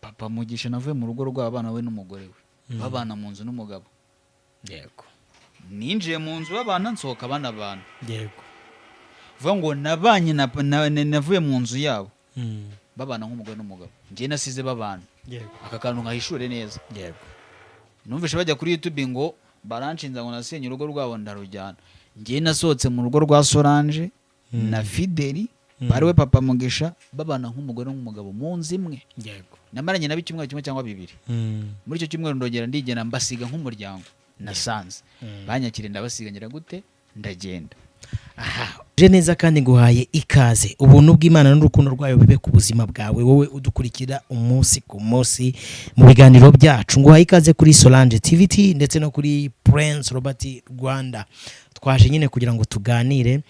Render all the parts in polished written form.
papa Mugisha navuye mu rugo rw'abana we n'umugore we babana mu nzu n'umugabo. Yego. Ninjiye mu nzu babana nsohoka abana abantu. Yego. Vuga ngo nabanye navuye mu nzu yabo babana nk'umugore n'umugabo. Ngiye nasize babana. Yego. Aka kantu nkahishure neza. Yego. Numvishe bajya kuri YouTube ngo baranshinza ngo nasenye urugo rwabo ndarujyana. Ngiye nasohotse mu rugo rwa Solange na Fideli bariwe papa Mugisha babana nk'umugore n'umugabo mu nzu imwe. Yego. Namaranye nabi kimwe cyangwa bibiri. Muri icyo cyumweru ndongera ndigena mbasiga nk'umuryango nasanze. Banyakire ndabasiga ngira gute ndagenda. Aha, uje neza kandi nguhaye ikaze. Ubuntu bw'Imana n'urukundo rwayo bibe ku buzima bwawe wowe udukurikira umunsi ku munsi mu biganiro byacu. Nguhaye ikaze kuri Solange TVT ndetse no kuri Prince Robert Rwanda. Twaje nyine kugira ngo tuganire.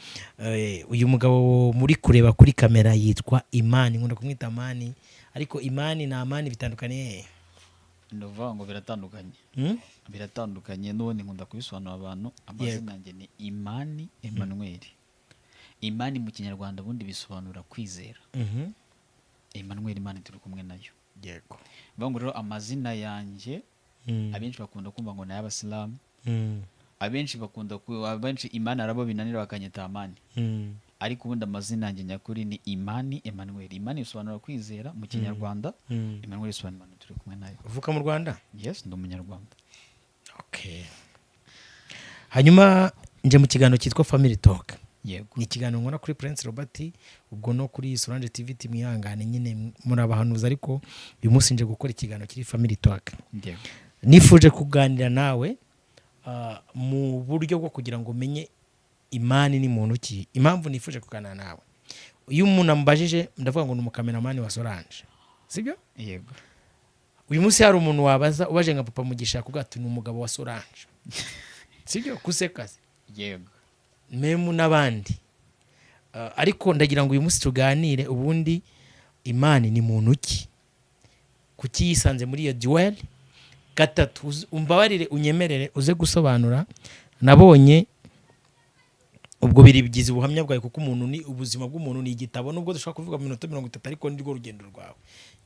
Uyu mugabo muri kureba kuri kamera yitwa Imani. Nkunda kumwita Amani, ariko Imani na Amani bitandukanye. Ndova ngo biratandukanye. Biratandukanye n'ubundi nkunda kubisobanura abantu. Amazina yanjye ni Imani Emmanuel. Imani mu Kinyarwanda bundi bisobanura kwizera. Emmanuel Imani turi kumwe nayo. Yego. Ngo rero amazina yanjye abenshi bakunda kumva ngo naye Abasilamu. Abenshi Imani arabo binanira bakanyita Amani. Ariko ubundi amazina yanjye nyakuri ni Imani Emmanuel. Imani bisobanura kwizera mu Kinyarwanda. Emmanuel bisobanura turi kumwe nayo. Uvuka mu Rwanda? Yes, ndi umunyarwanda. Okay. Hanyuma nje mu kiganiro cyitwa Family Talk. Yego. Ni ikiganiro nkora kuri Prince Robert, ubwo no kuri Solange TVT mwihangane nyine muri abahanuzi, ariko uyu munsi nje gukora ikiganiro kiri Family Talk. Yego. Nifuje kuganira nawe mu buryo bwo kugira ngo menye Imani ni muntu ki. Impamvu nifuje kuganira nawe, uyu umuntu ambajije ndavuga ngo ni umukameramani wa Solange, sibyo? Yego. Uyu munsi hari umuntu wabaza ubaje nka papa Mugisha kuvuga ati ni umugabo wa Solange, sibyo? Kusekaze. Yego. Memu n'abandi. Ariko ndagira ngo uyu munsi tuganire ubundi Imani ni muntu ki, kuki yisanze muri iyo duel. Gatatu, umbabarire unyemerere uze gusobanura. Nabonye ubwo biri bigize ubuhamya bwawe, kuko umuntu ni ubuzima bw'umuntu ni igitabo, nubwo dushobora kuvuga mu minota 30 ariko nirwo rugendo rwawe.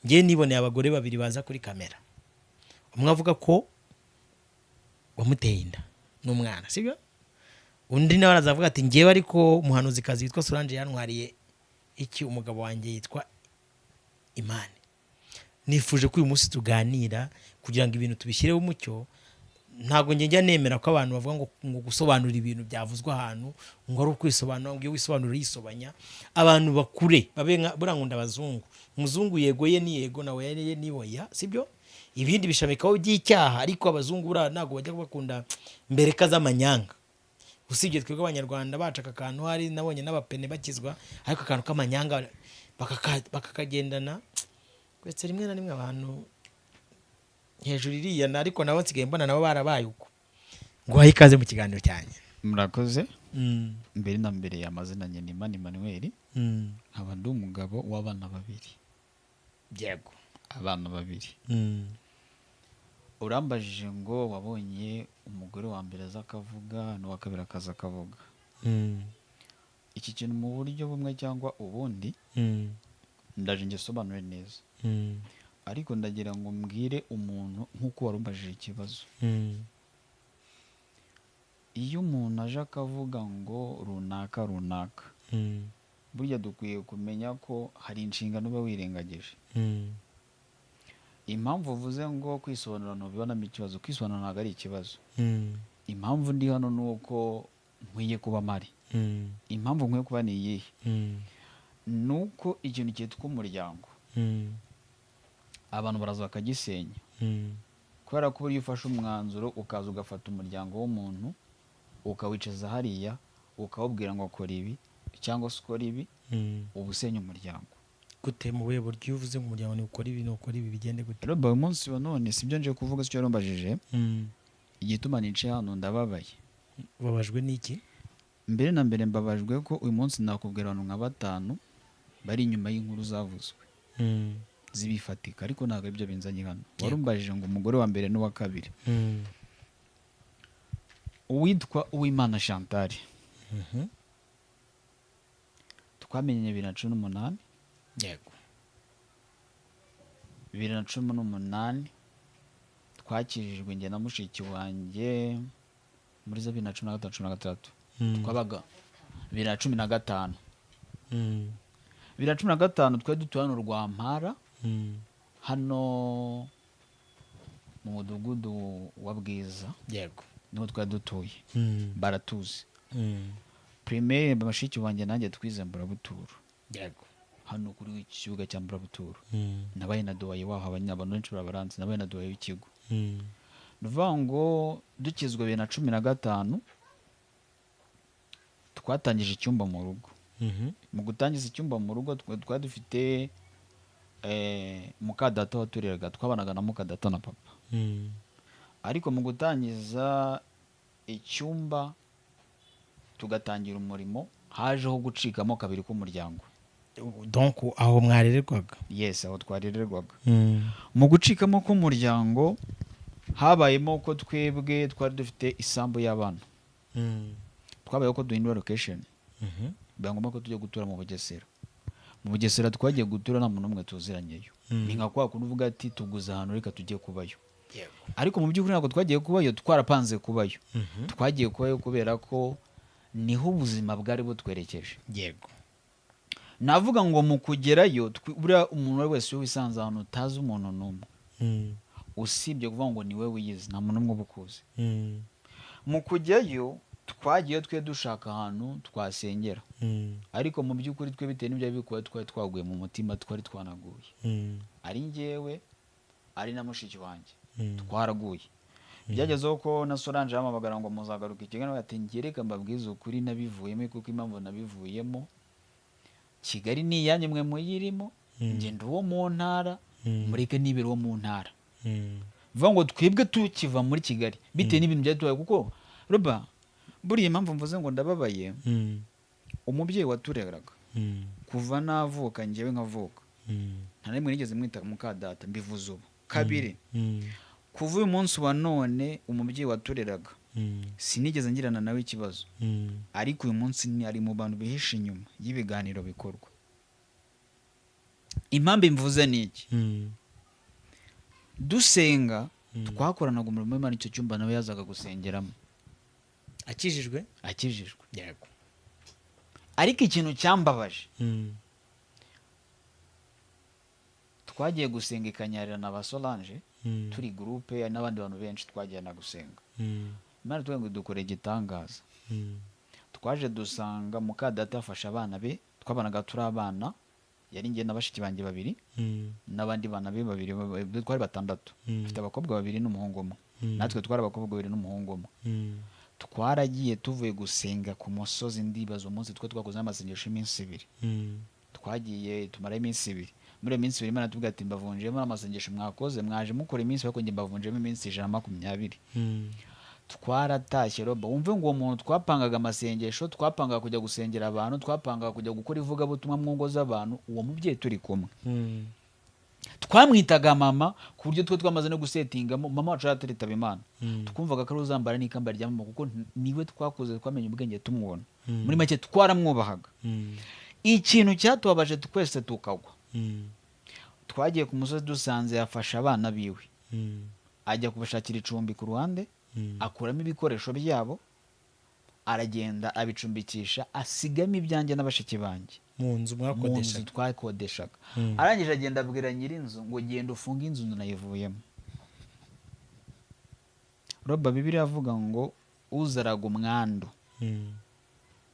Ngiye niboneye abagore babiri baza kuri kamera, umwe avuga ko wamuteye inda n'umwana, sibyo? Undi nawe arazavuga ati ngiye ariko umuhanuzi kazi yitwa Solange yantwariye iki umugabo wanjye yitwa Imani. Nifuje ko uyu munsi tuganira kugira ngo ibintu tubishyireho umucyo. Ntago njya nemera ko abantu bavuga ngo gusobanura ibintu byavuzwe ahantu ngo ari ukwisobanura, ngo wisobanura yisobanya. Abantu bakure babe burangunda abazungu. Umuzungu yego ye ni yego, nawe ye ni oya, sibyo? Ibindi bishamikaho by'icyaha, ariko abazungu bura nago bajya bakunda mbereka z'amanyanga. Usibye twebwe abanyarwanda bacaka akantu hari nabonye n'abapene bakizwa, ariko akantu k'amanyanga bakakagendana. Kwetse rimwe na rimwe abantu hejuru iriya, ariko nabo nsigaye mbona nabo barabaye uko. Ngo haye ikaze mu kiganiro cyanjye. Murakoze. Mbere na mbere y'amazina nyene Imani Emmanuel. Nkaba ndi umugabo w'abana babiri. Yego. Abana babiri. Urambajije ngo wabonye umugore wa mbere azakavuga n'uwa kabiri akavuga. Iki kintu mu buryo bumwe cyangwa ubundi ndaje nge sobanure neza. Ariko ndagira ngo mbwire umuntu nkuko warumbajije ikibazo. Iyo umuntu aje akavuga ngo runaka burya dukwiye kumenya ko hari inshingano uba wirengagije. Impamvu uvuze ngo kwisobanura no bibonamo ikibazo, kwisobanura ntabwo ari ikibazo. Impamvu ndi hano nuko nkwiye kuba mari. Impamvu nkwiye kuba ni iyihe? Nuko ikintu cyitwa umuryango abantu baraza bakagisenya. Kubera ko iyo ufashe umwanzuro ukaza ugafata umuryango w'umuntu ukawicaza hariya ukawubwira ngo akora ibi cyangwa se ukora ibi, uba usenya umuryango. Gute mu buye buryo uvuze ngo umuryango ni ukora ibi n'ukora ibi bigende gute? Rero uyu munsi wa none sibyo nje kuvuga, sicyo yarumbajije. Igituma nice hano ndababaye. Ubabajwe n'iki? Mbere na mbere mbabajwe ko uyu munsi nakubwira abantu nka 5 bari inyuma y'inkuru zavuzwe zibifatika, ariko ntabwo ibyo binzanye hano. Warumbajije ngo umugore wa mbere n'uwa kabiri. Uwitwa Uwimana Chantal twamenye 2018. Yego. 2018 twakijijwe njye na mushiki wanjye muri za 2015 twabaga 2015 twari dutuye hano Rwampara hano mu mudugudu wa Bwiza yego niho twari dutuye baratuzi primaire bashiki wanjye nanjye twize Mburabuturo yego hano kuri iki kibuga cya Mburabuturo nabaye na dowaye waho abantu benshi barabaranze nabaye na dowaye w'ikigo nuvuga ngo dukizwe 2015 twatangije icyumba mu rugo mu gutangiza icyumba mu rugo twari dufite mukadata watureraga twabanaga na mukadata na papa ariko mu gutangiza icyumba tugatangira umurimo hajeho gucikamo kabiri k'umuryango donc aho mwarererwaga yes aho twarererwaga mu gucikamo k'umuryango habayemo ko twebwe twari dufite isambu y'abana twabayeho ko duhindura location bangomba ko tujya gutura mu Bugesera twagiye gutura nta muntu umwe tuziranyeyo ni nka kwa kuvuga ati tuguza ahantu reka tujye kubayo ariko mu by'ukuri ntabwo twagiye kubayo twarapanze kubayo twagiye kubayo kubera ko niho ubuzima bwari butwerekeje yego navuga ngo mu kugerayo buriya umuntu wese wisanze ahantu utazi umuntu n'umwe usibye kuvuga ngo niwe wiyizi nta muntu umwe ubukuzi mu kujyayo twagiye twe dushaka ahantu twasengera ariko mu by'ukuri twe bitewe n'ibyo bikuba twari twaguye mu mutima twari twanaguye ari njyewe ari na mushiki wanjye twaraguye byagezeho ko na Solange yamabagara ngo muzagaruka ikiganiro ati ngereka mbabwiza ukuri nabivuyemo kuko impamvu nabivuyemo Kigali ni iyanyu mwe muyirimo nge ndi uwo mu ntara mureke nibere uwo mu ntara vuga ngo twebwe tukiva muri Kigali bitewe n'ibintu byatubaye kuko roba buriya impamvu mvuze ngo ndababaye umubyeyi watureraga kuva navuka njyewe nkavuka nta rimwe nigeze mwita mukadata mbivuze ubu kabiri kuva uyu munsi wa none umubyeyi watureraga sinigeze ngirana nawe ikibazo ariko uyu munsi ni ari mu bantu bihisha inyuma y'ibiganiro bikorwa impamvu mvuze ni iki dusenga twakoranaga umurimo w'Imana icyo cyumba nawe yazaga gusengeramo akijijwe yego ariko ikintu cyambabaje twagiye gusenga ikanyarira na ba Solange turi groupe n'abandi bantu benshi twagiye na gusenga Imana twenge dukore igitangaza twaje dusanga mukadata afasha abana be twabanaga turi abana yari ngiye nabashiki banjye babiri n'abandi bana be babiri twari batandatu mfite abakobwa babiri n'umuhungu umwe natwe twari abakobwa babiri n'umuhungu umwe twaragiye tuvuye gusenga ku musozi ndibaza umunsi twakoze amasengesho y'iminsi 2 twagiye tumara iminsi 2 muri iminsi 2 Imana tuvuga ati mbavunjemo amasengesho mwakoze mwaje mukora iminsi bako nge mbavunjemo iminsi 120 twaratashye roba wumve ngo uwo muntu twapangaga amasengesho twapangaga kujya gusengera abantu twapangaga kujya gukora ivuga butumwa mu ngo z'abantu uwo mubyeyi turi kumwe twamwitaga mama ku buryo twe twamaze no gusetingamo mama wacu yaturitaba Imana tukumvaga ko uzambara n'ikamba rya mama kuko niwe twakoze twamenye ubwenge tumubona muri make twaramwubahaga ikintu cyatubabaje twese tukagwa twagiye ku musozi dusanze yafasha abana biwe ajya kubashakira icumbi ku ruhande akuramo ibikoresho byabo aragenda abicumbikisha asigamo ibyanjye n'abashiki banjye mu nzu twakodeshaga arangije agenda abwira nyir'inzu ngo genda ufunge inzu nayivuyemo roba Bibiliya avuga ngo uzaraga umwandu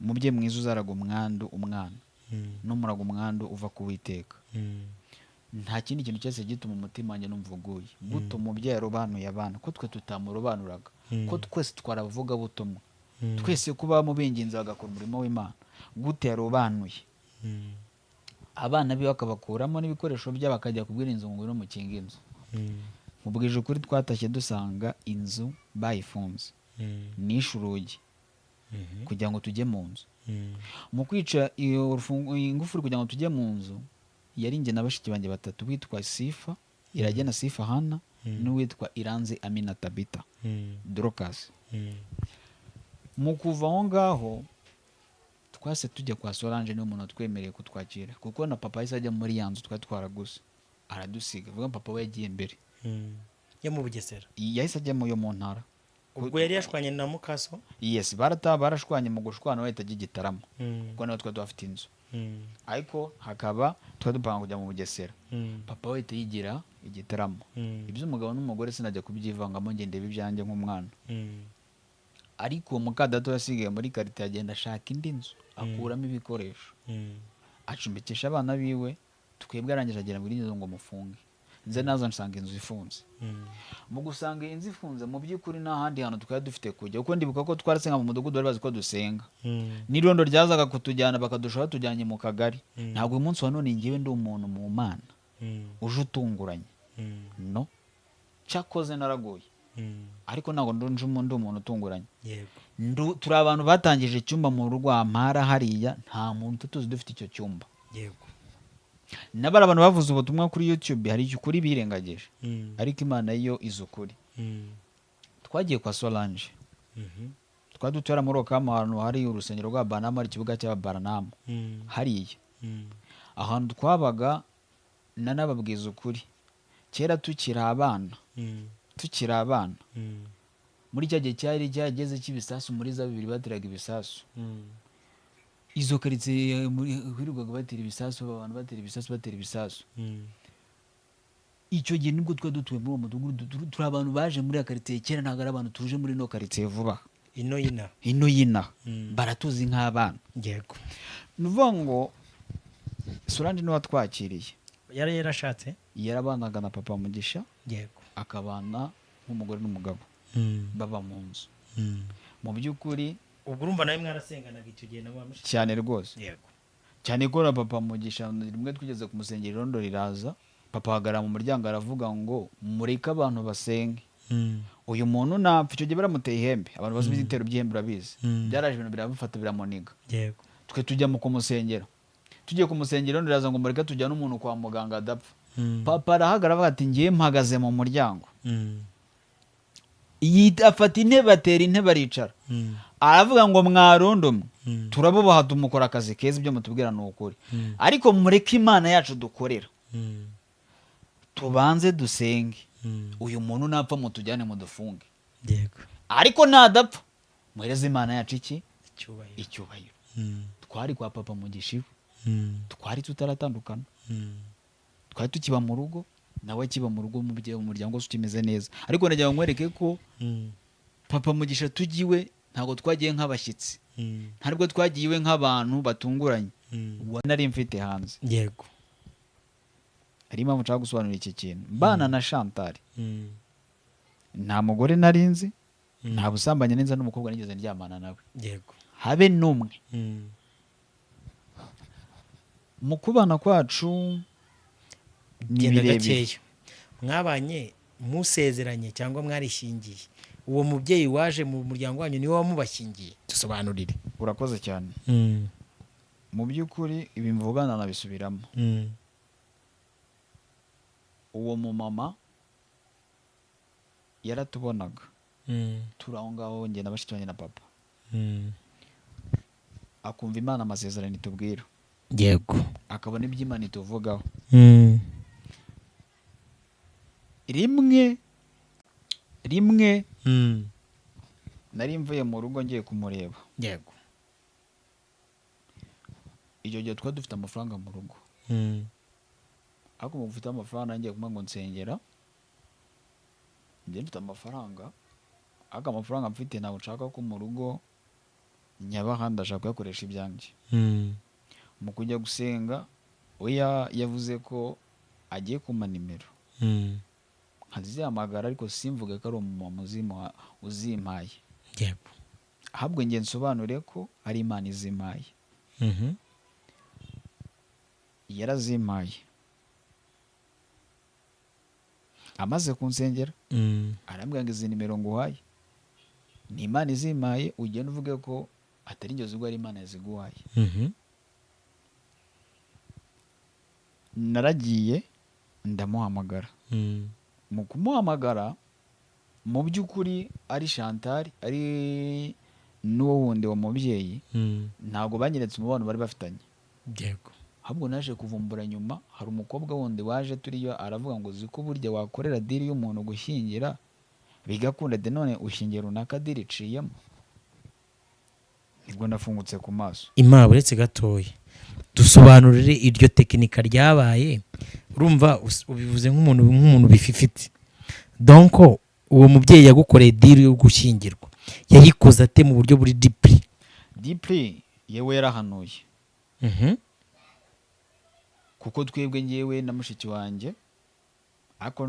umubyeyi mwiza uzaraga umwandu umwana n'umuraga umwandu uva ku Uwiteka nta kindi kintu cyose gituma umutima wanjye numva uguye guto umubyeyi arobanuye abana ko twe tutamurobanuraga ko twese twaravuga butumwa twese kuba mu binginzi bagakora umurimo w'Imana gute yarobanuye abana be bakabakuramo n'ibikoresho byabo bakajya kubwira inzu ngo no mukinga inzu mubwije ukuri twatashye dusanga inzu bayifunze nishe urugi kugira ngo tujye mu nzu mu kwica ingufuri kugira ngo tujye mu nzu yari nge n'abashiki banjye batatu witwa Sifa Iragena Sifa Hana n'uwitwa Iranze Amina Tabita Dorcas mu kuva aho ngaho twase tujya kwa Solange niwe umuntu twemereye kutwakira kuko na papa yahise ajya muri yanzu twari twaraguze aradusiga vuga papa we yagiye mbere yo mu Bugesera yahise ajya mu yo mu ntara ubwo yari yashwanye na mukaso yes barashwanye mu gushwana bahita Gitarama kuko nawe twari dufite inzu ariko hakaba twari dupanga kujya mu Bugesera papa we ahita yigira Gitarama iby'umugabo n'umugore sinajya kubyivangamo ngende ibyanjye nk'umwana ariko mukadato yasigaye muri karite agenda ashaka indi nzu akuramo ibikoresho acumbikisha abana biwe twebwe arangije agera muri inzu ngo mufunge nze naza nsanga inzu ifunze mu gusanga inzu ifunze mu by'ukuri nta handi hantu twari dufite kujya kuko ndibuka ko twarasenga mu mudugudu bari bazi ko dusenga n'irondo ryazaga kutujyana bakadushora tujyanye mu kagari ntabwo uyu munsi wa none ngewe ndi umuntu mu Mana uje utunguranye no cyakoze naraguye ariko ntabwo ndi umuntu utunguranye turi abantu batangije icyumba mu rugo Ampara hariya nta muntu tuzi dufite icyo cyumba n'abari abantu bavuze ubutumwa kuri YouTube hari ukuri birengagije ariko Imana yo izo ukuri twagiye kwa Solange twari dutura muri Okama ahantu hari urusengero rwa Banama ikibuga cya Baranama hariya ahantu twabaga nanababwiza ukuri kera tukiri abana muri cya gihe cyari cyageze cy'ibisasu muri za 2 bateraga ibisasu izo karitsiye kwirirwaga batera ibisasu abantu batera ibisasu icyo gihe nibwo twari dutuye muri uwo mudugudu turi abantu baje muri karitsiye kera ntabwo ari abantu tuje muri no karitsiye vuba ino yina baratuzi nk'abana yego nuvuga ngo Solange niwe watwakiriye yari yarashatse yarabanaga na papa Mugisha yego akabana nk'umugore n'umugabo baba mu nzu mu by'ukuri ubwo urumva nawe mwarasenganaga icyo gihe nabo bamushyize cyane rwose yego cyane ko na papa Mugisha rimwe twigeze kumusengera irondo riraza papa ahagarara mu muryango aravuga ngo mureke abantu basenge uyu muntu napfa icyo gihe baramuteye ihembe abantu bazi ibitero by'ihembe urabizi byaraje ibintu birabifata biramuniga yego twe tujya mu kumusengera tugiye kumusengera irondo riraza ngo mureke tujyane umuntu kwa muganga adapfa papa arahagarara avuga ati ngiye mpagaze mu muryango afata intebe atera intebe aricara aravuga ngo mwarondo mwe turabubaha tumukora akazi keza ibyo mutubwira ni ukuri ariko mureke Imana yacu dukorera tubanze dusenge uyu muntu napfa mutujyane mudufunge yego ariko nadapfa muhereze Imana yacu iki icyubahiro twari kwa papa Mugisha twari tutaratandukana twari tukiba mu rugo nawe kiba mu rugo mu muryango wose ukimeze neza ariko nagira nkwereke ko papa Mugisha tugiwe ntabwo twagiye nk'abashyitsi ntabwo twagiye nk'abantu batunguranye nari mfite hanze yego hari impamvu nshaka gusobanura iki kintu mbana na Chantal nta mugore narinzi nta busambanye neza n'umukobwa nigeze ndyamana nawe yego habe n'umwe mu kubana kwacu ni birebire mwabanye musezeranye cyangwa mwarishingiye uwo mubyeyi waje mu muryango wanyu niwe wamubashingiye dusobanurire urakoze cyane mu by'ukuri ibi mvugana nabisubiramo uwo mumama yaratubonaga turi aho ngaho njye na bashiki banjye na papa akumva Imana amasezerano itubwira yego akabona iby'Imana ituvugaho rimwe nari mvuye mu rugo ngiye kumureba yego icyo gihe twari dufite amafaranga mu rugo ariko mu gufite amafaranga ngiye kumwe ngo nsengera njye mfite amafaranga ariko amafaranga mfite ntabwo nshaka ko mu rugo nyabaha ndashaka kuyakoresha ibyanjye mu kujya gusenga we yavuze ko agiye kumpa nimero nkazihamagara ariko simvuge ko ari umumama uzimpaye yego ahubwo njye nsobanure ko ari Imana izimpaye yarazimpaye amaze kunsengera arambwira ngo izi nimero nguhaye ni Imana izimpaye ugenda uvuge ko atari ingezo ubwo ari Imana yaziguhaye naragiye ndamuhamagara mu kumuhamagara mu by'ukuri ari Chantal ari n'uwo wundi wa mubyeyi ntabwo banyeretse umubano bari bafitanye yego ahubwo naje kuvumbura nyuma hari umukobwa wundi waje turiyo aravuga ngo uzi ko burya wakorera diri y'umuntu gushyingira bigakunda de none ushingiye runaka diri iciyemo, nibwo nafungutse ku maso. Imana uretse gatoya dusobanurire iryo tekinika ryabaye, urumva ubivuze nk'umuntu bififite. Donc uwo mubyeyi yagukoreye diri yo gushyingirwa yayikoze ate mu buryo buri deeply yewe yarahanuye. Kuko twebwe ngewe na mushiki wanjye ako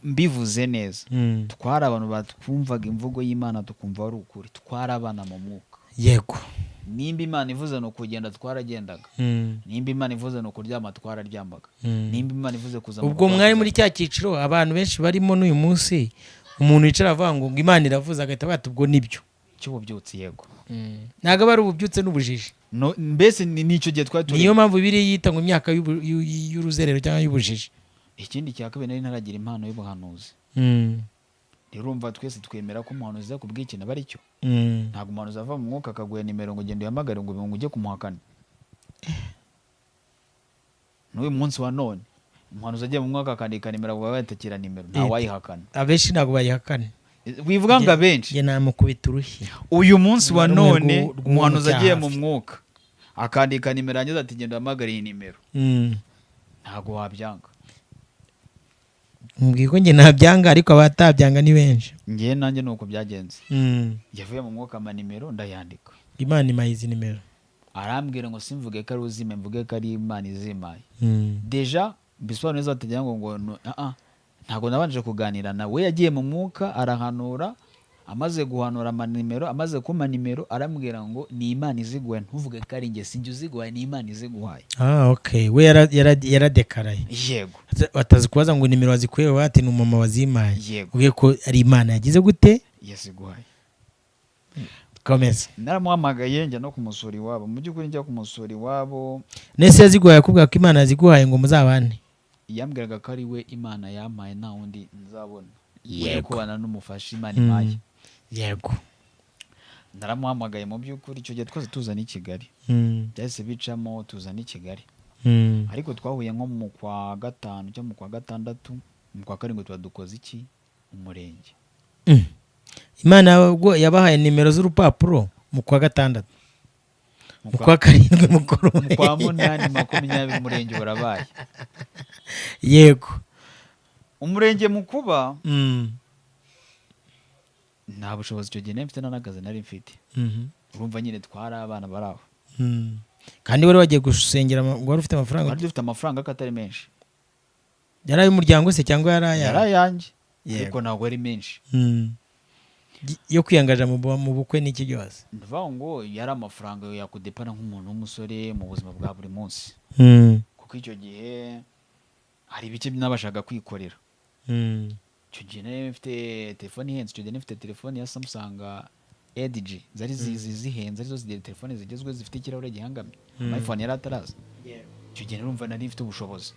mbivuze neza twari abantu batwumvaga imvugo y'Imana tukumva ari ukuri, twari abana mu mwuka. Yego, nimba Imana ivuze no kugenda twaragendaga, nimba Imana ivuze no kuryama twararyamaga, nimba Imana ivuze kuza ubwo mwari muri cya cyiciro abantu benshi barimo n'uyu munsi umuntu yicara avuga ngo Imana iravuze agahita bata ubwo nibyo cy'ububyutse. Yego, ntago bari ububyutse n'ubujiji. no mbese nicyo gihe twari niyo mpamvu biri yita ngo imyaka y'uruzerero cyangwa y'ubujiji. Ikindi cya kabiri nari ntaragira impano y'ubuhanuzi. Rero urumva twese twemera ko umuhanuzi aza kubw'ikintu aba ari cyo. Ntabwo umuhanuzi ava mu mwuka akaguha nimero ngo ugende uhamagare ngo ujye kumuhakana. N'uyu munsi wa none umuhanuzi agiye mu mwuka akandika nimero ngo batakira nimero ntawayihakana. Abenshi ntabwo bayihakana. Wivuga ngo abenshi njye namukubita urushyi. Uyu munsi wa none umuhanuzi agiye mu mwuka akandika nimero yanjye ati genda uhamagare iyi nimero, ntabwo wabyanga. Mbwiye ko njye nabyanga ariko abatabyanga ni benshi. Njye nanjye nuko byagenze. Yavuye mu mwuka ama nimero ndayandika. Imana imayizi nimero. Arambwira ngo simvuge ko ari uzime, mvuge ko ari Imana izimaye. Deja bisobanura neza batagira ngo ntabwo nabanje kuganira nawe. Yagiye mu mwuka arahanura, amaze guhanura amanimero, amaze kuma nimero arambwira ngo ni Imana iziguhaye, ntuvuge ko ari njye, sinjye uziguhaye, ni Imana iziguhaye. Okay, we yaradekaraye. Yego, batazi kubaza ngo nimero wazikuye bati ni umama wazimaye. Yego, ugiye ko ari Imana yagize gute yaziguhaye. Komeza. Naramuhamagaye njya no kumusura iwabo. Mu by'ukuri njya kumusura iwabo nese yaziguhaye akubwira ko Imana yaziguhaye ngo muzabane. Yambwiraga ko ari we Imana yampaye nta wundi nzabona. Yego, kubana n'umufasha Imana impaye. Yego, naramuhamagaye mu by'ukuri icyo gihe twese tuzana i Kigali. Byahise bicamo tuzana i Kigali. Ariko twahuye nko mu kwa gatanu cyangwa mu kwa gatandatu, mu kwa karindwi tuba dukoze iki umurenge. Imana yabahaye nimero z'urupapuro mu kwa gatandatu, mu kwa karindwi mukuru, mu kwa munani 20 umurenge urabaye. Yego, umurenge mukuba nta bushobozi icyo gihe mfite n'akazi nari mfite. Urumva nyine twari abana baraho. Kandi wari wagiye gusengera ngo wari ufite amafaranga? Wari dufite amafaranga katari menshi. Yari ay'umuryango se cyangwa yari aya? Yari ayanjye, ariko ntabwo ari menshi. Yo kwiyangaja mu bukwe n'iki byose. Ndavuga ngo yari amafaranga yakudepana nk'umuntu w'umusore mu buzima bwa buri munsi. Kuko icyo gihe hari ibice nabashaga kwikorera. Icyo gihe nari mfite telefone ihenze. Icyo gihe nifite telefone ya Samsung LG zari zihenze, arizo zidere telefone zigezwe zifite ikirahure gihangamye. iPhone yari ataraza. Icyo gihe urumva nari mfite ubushobozi.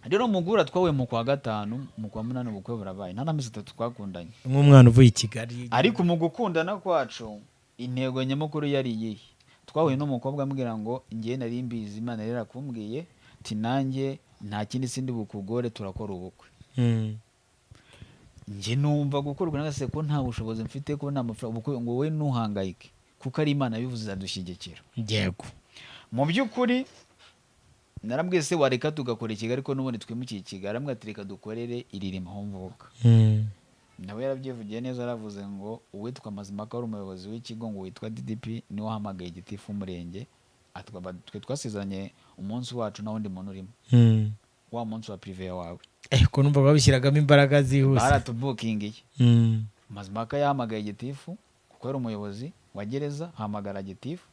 Rero mugura twawe mu kwa gatanu, mu kwa munani ubukwe burabaye. Nta n'amezi 3 twakundanye. Nk'umwana uvuye i Kigali. Ariko mu gukundana kwacu intego nyamukuru yari iyihe? Twahuye n'umukobwa ambwira ngo ngiye nari mbizi Imana rero akumbwiye ati nanjye nta kindi sindi bukugore turakora ubukwe. Nje numva gukorwa n'agase ko nta bushobozi mfite ko nta mafaranga ubukwe ngo we nuhangayike kuko ari Imana bivuze zadushyigikira. Yego, mu by'ukuri narambwiye se wareka tugakora Kigali ariko n'ubundi twimukiye Kigali. Amwatireka dukorere iririma aho mvuka. Nawe yarabyivugiye neza, aravuze ngo uwitwa Mazimaka wari umuyobozi w'ikigo ngo witwa DDP niwe wahamagaye igitifu umurenge twe twasezeranye umunsi wacu na wundi muntu urimo. Wa munsi wa privé wawe. Ko numva babishyiragamo imbaraga zihuse. Baratubukingiye. Mazimaka yahamagaye igitifu kuko yari umuyobozi wa gereza, hamagara igitifu.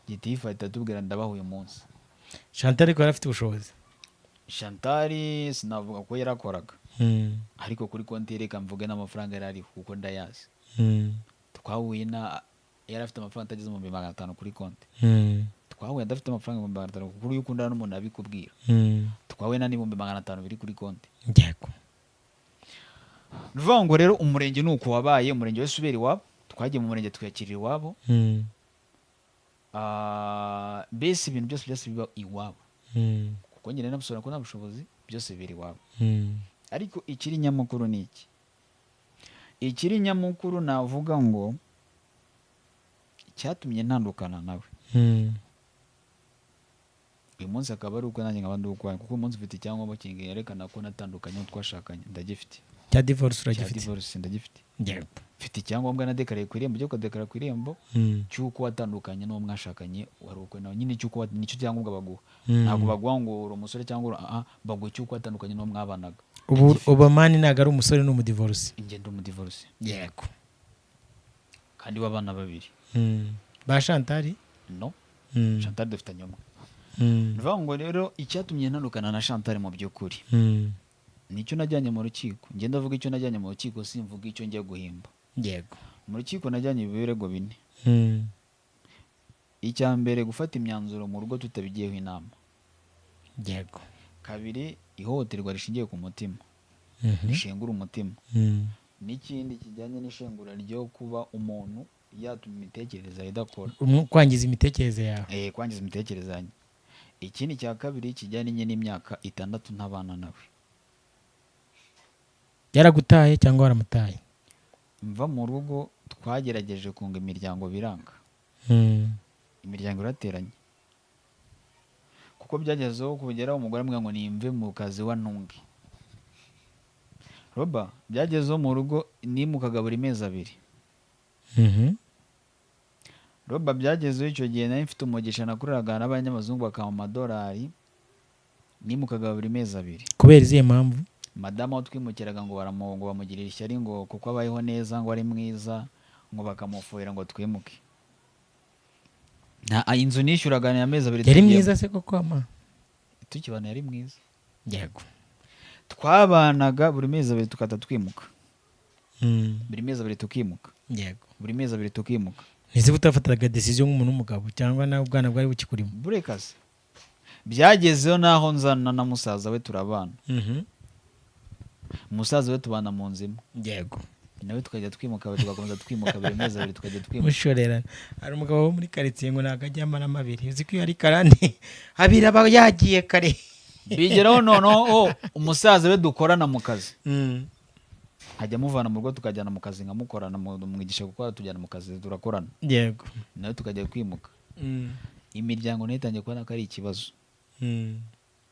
Igitifu ahita atubwira ndabaho uyu munsi. Chantal ko yarafite ubushobozi. Chantal sinavuga ko yarakoraga. Ariko kuri konti reka mvuge n'amafaranga yari ari kuko ndayazi. Twahuye na yarafite amafaranga atageze mu 500 kuri konti. Twahuye adafite amafaranga mu 500 kuko uyu ukundana n'umuntu abikubwira. Twahuye na n'ibihumbi 500 biri kuri konti. Yego, ruvuga ngo rero umurenge nuko wabaye. Umurenge wese ubera iwabo, twagiye mu murenge twiyakirira iwabo. mbese ibintu byose biba iwabo, kuko nyine nabusobanura ko nta bushobozi, byose biri iwabo. Ariko ikiri nyamukuru ni iki? Ikiri nyamukuru navuga ngo cyatumye ntandukana nawe uyu munsi akaba ari uko nanjye nkaba ndi ukwaye, kuko uyu munsi mfite icyangombwa kingerekana ko natandukanye twashakanye, ndagifite. cya divorce uragifite? Cya divorce ndagifite. Yego. Mfite icyangombwa nadekaraye ku irembo, cyo kudekara ku irembo cy'uko watandukanye n'uwo mwashakanye wari ukwe nawe, nyine cy'uko nicyo cyangombwa baguha. Ntabwo baguha ngo uri umusore cyangwa baguha cy'uko watandukanye n'uwo mwabanaga. Ubu Obamani ntabwo ari umusore n'umudivorce? Njye ndi umudivorce. Yego. Kandi w'abana babiri. Ba Chantal? No. Chantal dufitanye umwe. Nivuga ngo rero icyatumye ntandukana na Chantal mu by'ukuri nicyo najyanye mu rukiko. Njye ndavuga icyo najyanye mu rukiko, simvuga icyo njya guhimba. Yego. Mu rukiko najyanye ibirego 4. Icya mbere, gufata imyanzuro mu rugo tutabigiyeho inama. Yego. 2, ihohoterwa rishingiye ku mutima, rishengura umutima. N'ikindi kijyanye n'ishengura ryo kuba umuntu yatuma imitekerereze idakora, kwangiza imitekerereze yawe. Kwangiza imitekerereze yanjye. Ikindi cya 2 kijyanye n'imyaka 6 ntabana nawe. Yaragutaye cyangwa waramutaye? Mva mu rugo twagerageje kunga imiryango biranga. Imiryango irateranye, kuko byagezeho kugeraho umugore amwe ngo nimve mu kazi wa ntunge. Roba, byagezeho mu rugo nimukaga buri mezi 2. Roba, byagezeho icyo gihe nari mfite umugisha nakoreraga n'abanyamazungu bakama amadolari, nimukaga buri mezi 2. Kubera izihe mpamvu? Madamu aho twimukiraga ngo bamugirira ishyari ngo kuko abayeho neza, ngo ari mwiza, ngo bakamufuhira ngo twimuke. Inzu nishyuraga ni amezi 2. Yari mwiza se koko ama? Tukibana yari mwiza. Yego. Twabanaga buri mezi 2 tukata twimuka. Buri mezi 2 tukimuka. Yego. Buri mezi 2 tukimuka. Nize butafataga decision nk'umuntu w'umugabo cyangwa na ubwana bwari bukikurimo? Burekase. Byagezeho naho nzana na musaza we turabana. Musaza we tubana mu nzima. Yego. Nawe tukajya twimuka, tugakomeza twimuka buri mezi 2 tukajya twimuka. Mushorera. Ari umugabo wo muri quartier ngo nagajyama na mabiri. Uzi ko yari karande. Abira ba yagiye kare. Bigeraho noneho umusaza we dukorana mu kazi. Hajya muvana mu rugo tukajyana mu kazi, nkamukorana mwigisha gukora, tujyana mu kazi turakorana. Yego. Nawe tukajya kwimuka. Imiryango nayo itangiye kubona ko ari ikibazo.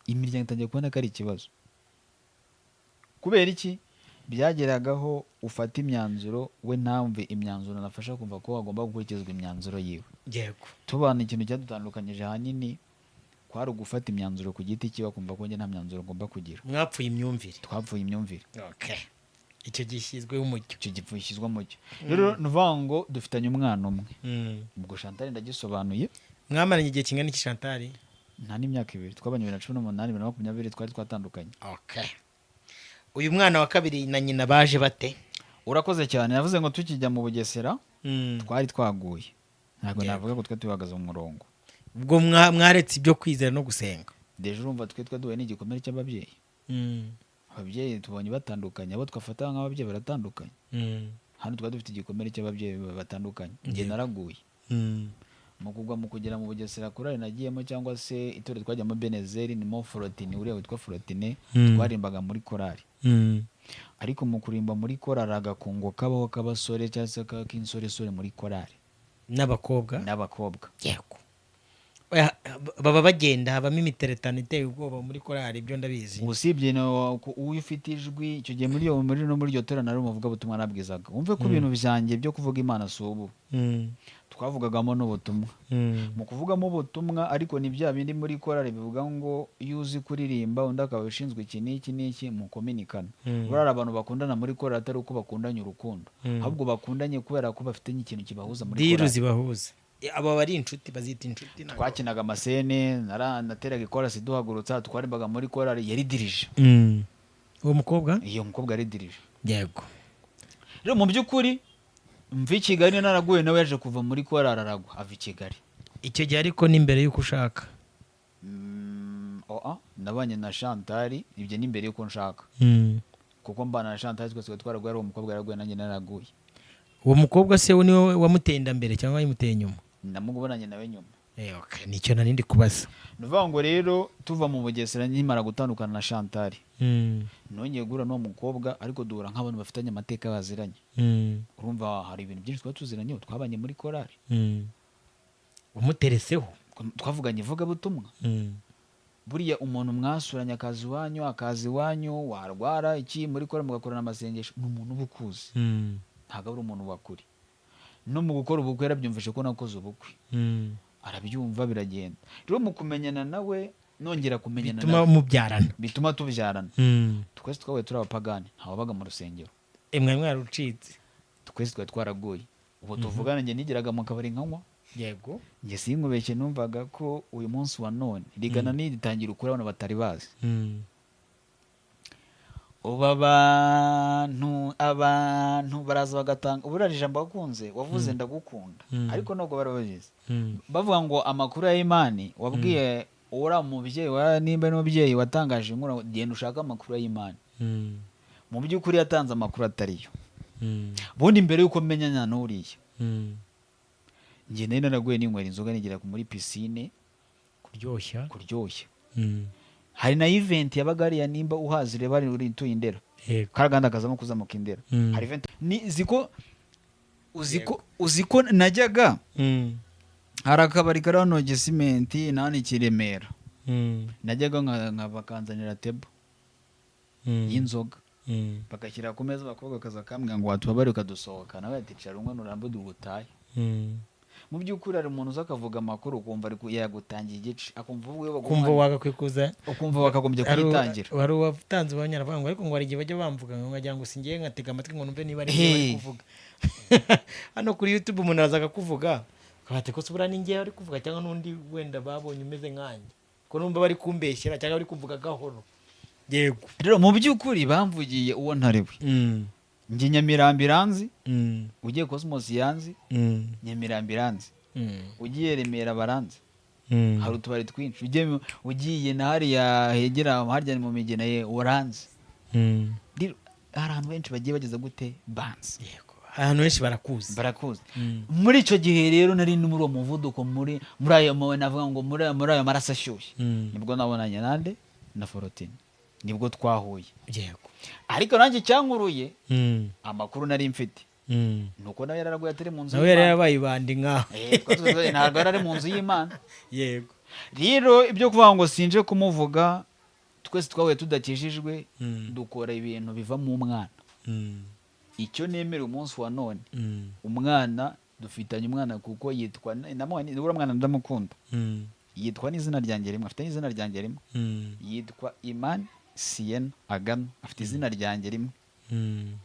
Imiryango itangiye kubona ko ari ikibazo. Kubera iki? Byageragaho ufata imyanzuro we ntamve imyanzuro nafasha kumva ko agomba gukurikizwa imyanzuro yiwe. Yego. Tubana ikintu cyadutandukanyije hanini kwari ugufata imyanzuro ku giti kiba kumva ko njye nta myanzuro ngomba kugira. Mwapfuye imyumvire? Twapfuye imyumvire. Okay. Icyo gishyizweho umucyo. Icyo gipfushyizwa mucyo. Rero nuvuga ngo dufitanye umwana umwe. Ubwo Chantal ndagisobanuye. Mwamaranye igihe kingana iki Chantal? Nta n'imyaka 2. Twabanye 2018 2020 twari twatandukanye. Okay. Uyu mwana wa kabiri na nyina baje bate? Urakoze cyane. Navuze ngo tukijya mu Bugesera twari twaguye. Ntabwo navuga ko twe tubagaze mu murongo. Ubwo mwaretse ibyo kwizera no gusenga? Deje urumva twe duhuye n'igikomere cy'ababyeyi. Ababyeyi tubonye batandukanye, abo twafata nk'ababyeyi baratandukanye. Hano twari dufite igikomere cy'ababyeyi batandukanye. Njye naraguye. Mu kugwa mu kugera mu Bugesera kurari nagiyemo, cyangwa se itore twajyamo Benezeri ni mo Forotine, uriya witwa Forotine, twarimbaga muri korari. Ariko mu kurimba muri korari agakungo kabaho k'abasore cyangwa se k'insoresore muri korari. N'abakobwa? N'abakobwa. Yego. Baba bagenda habamo imiteretano iteye ubwoba muri korari, ibyo ndabizi. Usibye uyu ufite ijwi icyo gihe muri iryo tora nari umuvuga butumwa nabwizaga. Umve ko ibintu byanjye byo kuvuga Imana si ubu. Twavugagamo n'ubutumwa. Mu kuvugamo ubutumwa ariko ni bya bindi muri korari bivuga ngo iyo uzi kuririmba undi akaba ushinzwe iki n'iki n'iki mu kominikana. Burara abantu bakundana muri korari atari uko bakundanye urukundo, ahubwo bakundanye kubera ko bafite ikintu kibahuza muri korari. Diru zibahuza. Aba bari inshuti, bazita inshuti. Twakinaga amasene, nateraga ikorasi duhagurutsa, twarimbaga muri korari yari dirije. Uwo mukobwa? Iyo mukobwa ari dirije. Yego. Rero mu by'ukuri mvi Kigali naraguye, nawe yaje kuva muri korari aragwa ava i Kigali. Icyo gihe ariko ni imbere y'uko ushaka? Nabanye na Chantal, ibyo ni imbere y'uko nshaka. Kuko mbana na Chantal twese twaraguye, ari umukobwa yaraguye nanjye naraguye. Uwo mukobwa se niwe wamuteye inda mbere cyangwa yimuteye nyuma? namubonanye nawe nyuma. Okay, nicyo nari ndi kubaza. Nuvuga ngo rero tuva mu Bugesera nkimara gutandukana na Chantal nongeye guhura n'uwo mukobwa ariko duhura nk'abantu bafitanye amateka baziranye. Urumva hari ibintu byinshi twaba tuziranye, twabanye muri korali, umutereseho twavuganye ivugabutumwa. Buriya umuntu mwasuranye akazi iwanyu warwara iki muri korali mugakorana amasengesho, ni umuntu uba ukuzi, ntabwo ari umuntu wakuri. No mu gukora ubukwe yarabyumvishe ko nakoze ubukwe, arabyumva biragenda. Rero mu kumenyana nawe nongera kumenyana bituma tubyarana. Twese twabaye turi abapagani, ntawabaga mu rusengero, mwari mwarucitse, twese twari twaraguye. Ubu tuvugana njye nigeraga mu kabari nkanywa, yego njye sinkubeshye numvaga ko uyu munsi wa none rigana nitangira ukuri abantu batari bazi. Ubu abantu baraza bagatanga uburari ijambo wakunze wavuze ndagukunda, ariko nubwo barababizi bavuga ngo amakuru ya Imani wabwiye ura mubyeyi nimba n'umubyeyi watangaje inkuru, genda ushaka amakuru ya Imani. Mu by'ukuri yatanze amakuru atariyo. Bundi mbere yuko menyana n'uriya njye nari naraguye n'inywera inzoga nigera muri piscine kuryoshya. Hari na event yabaga ari ya nimba uhazire bari uri intuye Indera, karaganda kazamo kuzamuka Indera. Hari event ni uziko najyaga hari akabari kari hano Gisimenti nani Kiremera, najyaga nkabakanzanira table y'inzoga bagashyira ku meza, abakobwa kaza kambwira ngo watubabare ukadusohoka, nawe aticara umwe nurambo dugutaye. Mu by'ukuri ari umuntu uzakavuga amakuru ukumva ari yagutangiye igice, akumva uvuye kumva wagakwikuza, ukumva bakagombye kuyitangira. Wari watanze abanyarwanda ngo ariko ngo hari igihe bajya bamvuga ngo nkagira ngo singiye ngatega amatwi ngo numve niba ari bari kuvuga. Hano kuri YouTube umuntu azaga kuvuga kabate ko subura ni ngiye ari kuvuga cyangwa n'undi wenda babonye umeze nkanjye, ko numva bari kumbeshyira cyangwa bari kuvuga gahoro. Yego rero mu by'ukuri bamvugiye uwo ntarewe. Njye Nyamirambo iranzi, ugiye Cosmos yanzi, Nyamirambo iranzi, ugiye Remera baranzi, hari utubari twinshi, ugiye na hariya hegera harya mu Migina ye uranzi. Hari ahantu benshi bagiye bageza gute banzi. Yego ahantu benshi barakuzi. Muri icyo gihe rero nari muri uwo muvuduko, muri ayo navuga ngo muri ayo maraso ashyushye, nibwo nabonanye nande na Forotine, nibwo twahuye. Yego ariko nanjye cyankuruye amakuru nari mfite nuko nawe yararaguye atari mu nzu, nawe yarabaye ibandi nkaho ntabwo yarari mu nzu y'Imana. Yego rero ibyo kuvuga ngo sinje kumuvuga, twese twahuye tudakijijwe, dukora ibintu biva mu mwana. Icyo nemera umunsi wa none, umwana dufitanye umwana kuko yitwa nibura mwana ndamukunda, yitwa n'izina ryanjye rimwe, afite n'izina ryanjye rimwe, yitwa Imani Siena Agano, afite izina ryanjye rimwe,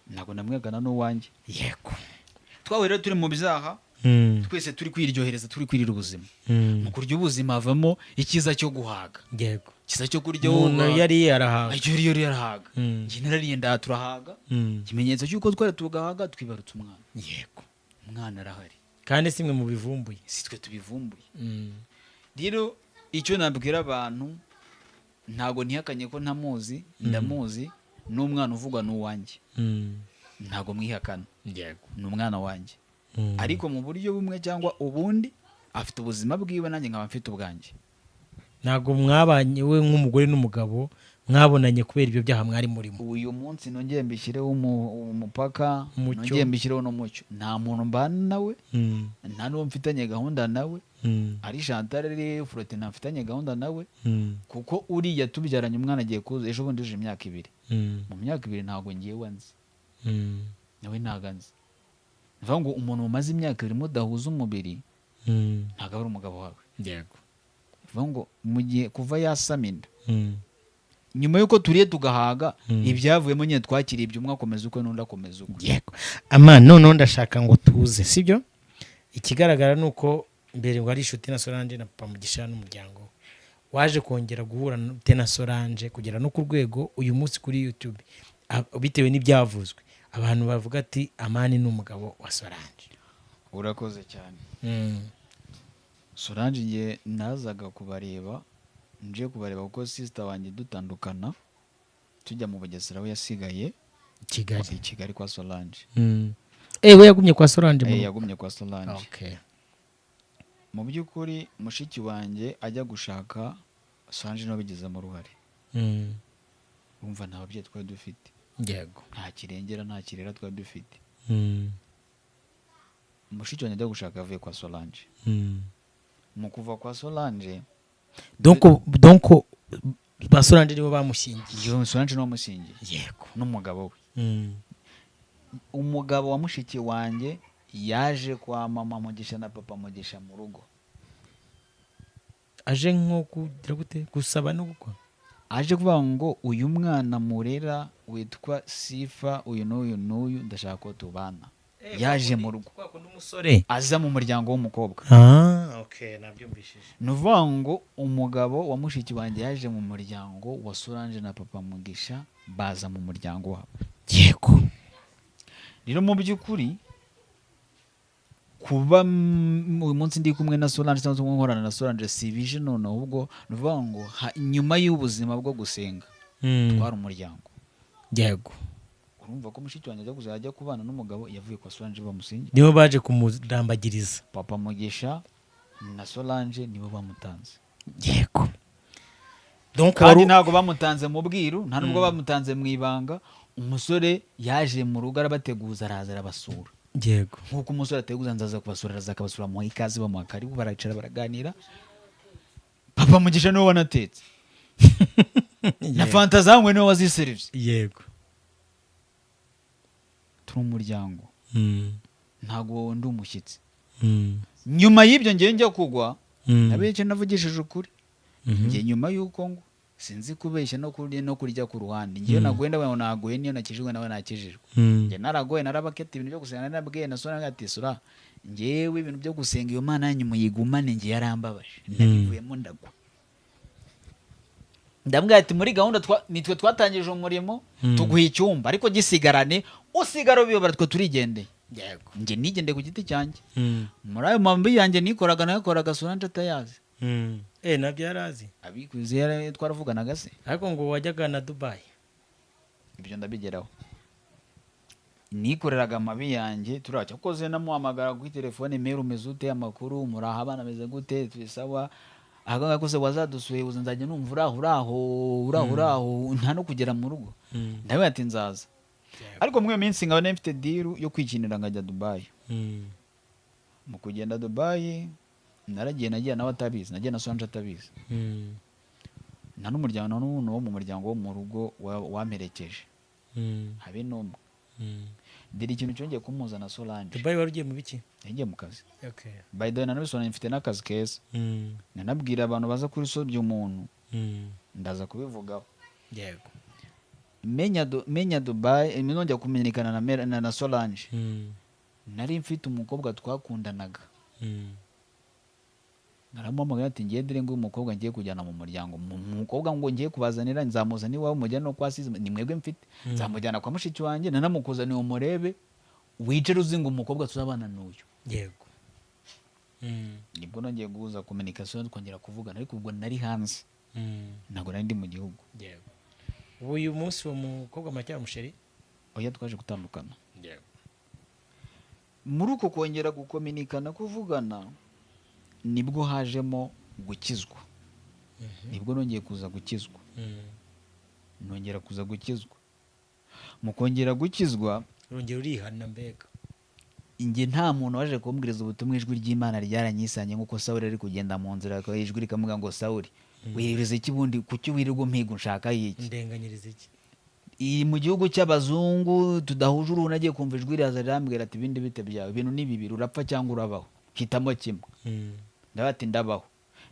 ntabwo namwegana n'uwanjye. Yego twawe rero turi mu byaha, twese turi kwiryohereza, turi kwirira ubuzima. Mu kurya ubuzima havamo icyiza cyo guhaga. Yego cyiza cyo kurya umuntu yari yarahaga, yari yarahaga. Njye narariye turahaga, ikimenyetso cy'uko twari tugahaga twibarutse umwana. Yego umwana arahari kandi simwe mu bivumbuye, si twe tubivumbuye. Rero icyo nabwira abantu, ntago ntihakanye ko ntamuzi, ndamuzi, n'umwana uvugwa n'uwanjye, ntago mwihakana. Yego ni umwana wanjye, ariko mu buryo bumwe cyangwa ubundi afite ubuzima bwiwe, nanjye nkaba mfite ubwanjye. Ntago mwabanye we nk'umugore n'umugabo mwabonanye kubera ibyo byaha mwari murimo. Uyu munsi nongeye mbishyireho umupaka, nongeye mbishyireho n'umucyo. Nta muntu mbana nawe, nta n'uwo mfitanye gahunda nawe, ari Chantal ari Forotine mfitanye gahunda nawe, kuko uriya tubyaranye umwana agiye kuza ejo bundi uje imyaka 2. Mu myaka 2 ntago ngiye wanze, nawe ntaganze. Nivuga ngo umuntu umaze imyaka 2 mudahuza umubiri ntago ari umugabo wawe. Yego nivuga ngo mu gihe kuva yasaminda, nyuma yuko turiye tugahaga, ibyavuyemo nyine twakiriye ibyo, umwe akomeza uko n'undi akomeza uko. Yego amana none ndashaka ngo tuze, sibyo? Ikigaragara nuko mbere ngo ari inshuti na Solange na Papa Mugisha n'umuryango, waje kongera guhura na Solange kugera no ku rwego uyu munsi kuri YouTube, bitewe n'ibyavuzwe abantu bavuga ati Amani ni umugabo wa Solange. Urakoze cyane. Solange ngiye nazaga kubareba, nje kubareba kuko sister wanjye dutandukana tujya mu Bugesera, we yasigaye Kigali kwa Solange. We yagumye kwa Solange? Yagumye kwa Solange. Okay. mu by'ukuri mushiki wanjye ajya gushaka Solange niwe wabigizemo uruhare. Urumva nta babyeyi twari dufite, yego, nta kirengera nta kirera twari dufite. Mushiki wanjye ajya gushaka avuye kwa Solange. Mu kuva kwa Solange donc ba Solange nibo bamushingiye. Solange niwe wamushingiye, yego, n'umugabo we. Umugabo wa mushiki wanjye yaje kwa mama Mugisha na papa Mugisha mu rugo. aje nko kugira gute, gusaba no gukwa, aje kuvuga ngo uyu mwana murera witwa Sifa uyu n'uyu ndashaka ko tubana. Yaje mu rugo aza mu muryango w'umukobwa. Okay, nabyumvishije. Ni ukuvuga ngo umugabo wa mushiki wanjye yaje mu muryango wa Solange na papa Mugisha, baza mu muryango wabo. Yego. Rero mu by'ukuri kuba uyu munsi ndi kumwe na Solange cyangwa se nkorana na Solange si vision none, ahubwo ni ukuvuga ngo nyuma y'ubuzima bwo gusenga twari umuryango. Yego. Urumva ko mushiki wanjye ajya kubana n'umugabo yavuye kwa Solange bamusingiye, nibo baje kumurambagiriza. papa Mugisha na Solange nibo bamutanze. Yego. Donc kandi ntabwo bamutanze mu bwiru, nta nubwo bamutanze mu ibanga. Umusore yaje mu rugo arabateguza, araza arabasura. Yego. Nkuko umusore ateguza nzaza kubasura, araza akabasura mu ikaze, bamuha karibu, baracara baraganira. Papa Mugisha niwe wanatetse na fanta zangwe niwe waziserivye. Yego. Turi umuryango, ntabwo ndi umushyitsi. Nyuma y'ibyo ngiye njya kugwa nabeshye, navugishije ukuri. Ngiye nyuma y'uko ngo sinzi kubeshya no kurya ku ruhande. Ngiye naguye ndabaye naguye, niyo nakijijwe nawe nakijijwe. Ngiye naragoye, narabaketa ibintu byo gusenga, narabwiye na Solange ati sura ngewe ibintu byo gusenga iyo Mana yanyu muyigumane, ngiye yarambabaje, nabivuyemo ndagwa. Ndambwira ati muri gahunda nitwe twatangije umurimo, tuguha icyumba ariko gisigarane, usigara ubiyobora, twe turigendeye. Yego. Nge nigende ku giti cyanjye. Muri ayo mambi yanjye nikoraga nayakoraga Solange atayazi. Nabyo yarazi. Abikuze twaravuganaga se. Ariko ngo wajyaga na Dubai. Ibyo ndabigeraho. Nikoreraga amabi yanjye, turacyo koze namuhamagara kuri telefone, mail umeze ute, amakuru muraha abana meze gute, twisawa. Agaga kose wazadusuye uzanzajya numva uraho nta no kugera mu rugo. Ndawe ati nzaza. Ariko mwe minsi ngabane mfite deal yo kwikinira ngajya Dubai. Mu kugenda Dubai nagiye nawe atabizi, nagiye na Solange atabizi. Nta n'umuryango n'umuntu wo mu muryango wo mu rugo wamperekeje. Habe n'umwe. Diri ikintu cyongeye kumuza na Solange. Dubai warugiye mu biki? Yagiye mu kazi. Okay. By the way nanabisona mfite n'akazi keza. Nanabwira abantu baza kuri sobye umuntu. Ndaza kubivugaho. Yego. Menya Dubai, nongera kumenyekana na Solange. Nari mfite umukobwa twakundanaga. Naramuhamagaye ati ngiye dire ngo umukobwa ngiye kujyana mu muryango. Umukobwa ngo ngiye kubazanira, nzamuzana iwawe mujyana no kwa Sizi, ni mwebwe mfite. Nzamujyana kwa mushiki wanjye, nanamukuzaniye umurebe wicare uzinga umukobwa tuzabana n'uyu. Yego. Nibwo nongeye guhuza communication twongera kuvugana, ariko ubwo nari hanze. Ntabwo nari ndi mu gihugu. Yego. Uyu munsi wo mukobwa macyara musheri? Oya twaje gutandukana. Yego. Muri uko kongera gukominikana kuvugana nibwo hajemo gukizwa. Nibwo nongeye kuza gukizwa. Nongera kuza gukizwa. Mu kongera gukizwa urongera urihana mbega. Inge nta muntu waje kumbwiriza ubutumwa, ijwi ry'Imana ryaranyisanye nkuko Sawuli ari kugenda mu nzira, ko ijwi rikamuga ngo Sawuli wiririza iki bundi, kuki wirirwa umpiga nshaka yiki? Ndenganyiriza iki? Mu gihugu cy'abazungu tudahuje uruhu, nagiye kumva ijwi ryaza rirambwira ati ibindi bite byawe, ibintu ni bibiri, urapfa cyangwa urabaho, hitamo kimwe. Ndabati ndabaho.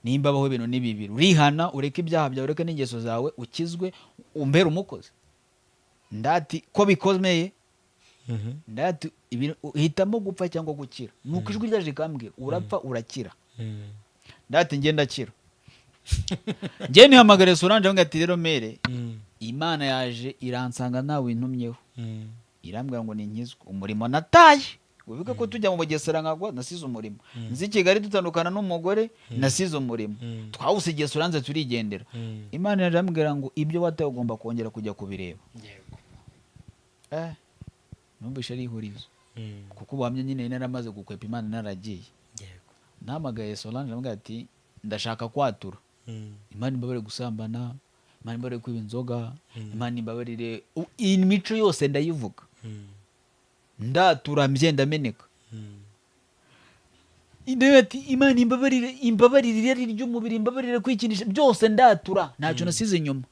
Nimba baho ibintu ni bibiri, urihana ureke ibyaha byawe, ureke n'ingeso zawe, ukizwe umbere umukozi. Ndati ko bikomeye, ndati hitamo gupfa cyangwa gukira. Nuko ijwi ryaje kambwira urapfa urakira. Ndati ngenda kira. Ngiye nihamagara Solange ngo ati rero mere, Imana yaje iransanga nawe intumyeho. Irambwira ngo ninkizwe umurimo nataye. Ubivuga ko tujya mu Bugesera nkagwa, nasize umurimo. Nzi Kigali dutandukana n'umugore, nasize umurimo. Twawusigiye Solange turigendera. Imana yarambwira ngo ibyo wataye ugomba kongera kujya kubireba. Yego. Numvise ari ihurizo. Kuko ubuhamya nyine naramaze gukwepa, Imana naragiye. Yego. namagaye Solange namubwira ati ndashaka kwatura, Imana imbabarire gusambana, Imana imbabarire kwiba inzoga, Imana imbabarire iyi mico yose ndayivuga, ndatura mbyenda meneka. Ati Imana imbabarire irari ry'umubiri, imbabarire kwikinisha, byose ndatura, ntacyo nasize inyuma.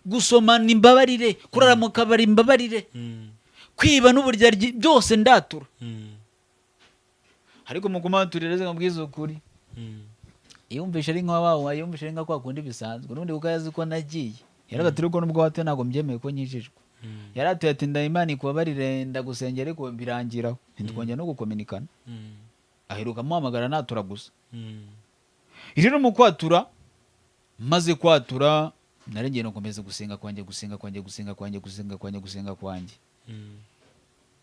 Gusomana imbabarire, kurara mu kabari imbabarire, kwiba n'uburyaryi byose ndatura. Ariko mu kumaturira ze ngabwiza ukuri, yumvisha ari nk'abawe, yumvisha ari nka kwa kundi bisanzwe, n'undi kuko yazi ko nagiye yaragatiri ko nubwo wate ntabwo mbyemeye ko nyijijwe. Yaratuye ati nda Imana ikubabarire ndagusengera ariko birangiraho, ntitwongera no gukominikana. Aheruka muhamagara natura gusa. Rero mu kwatura, maze kwatura narengeye no komeza gusenga kwanjye.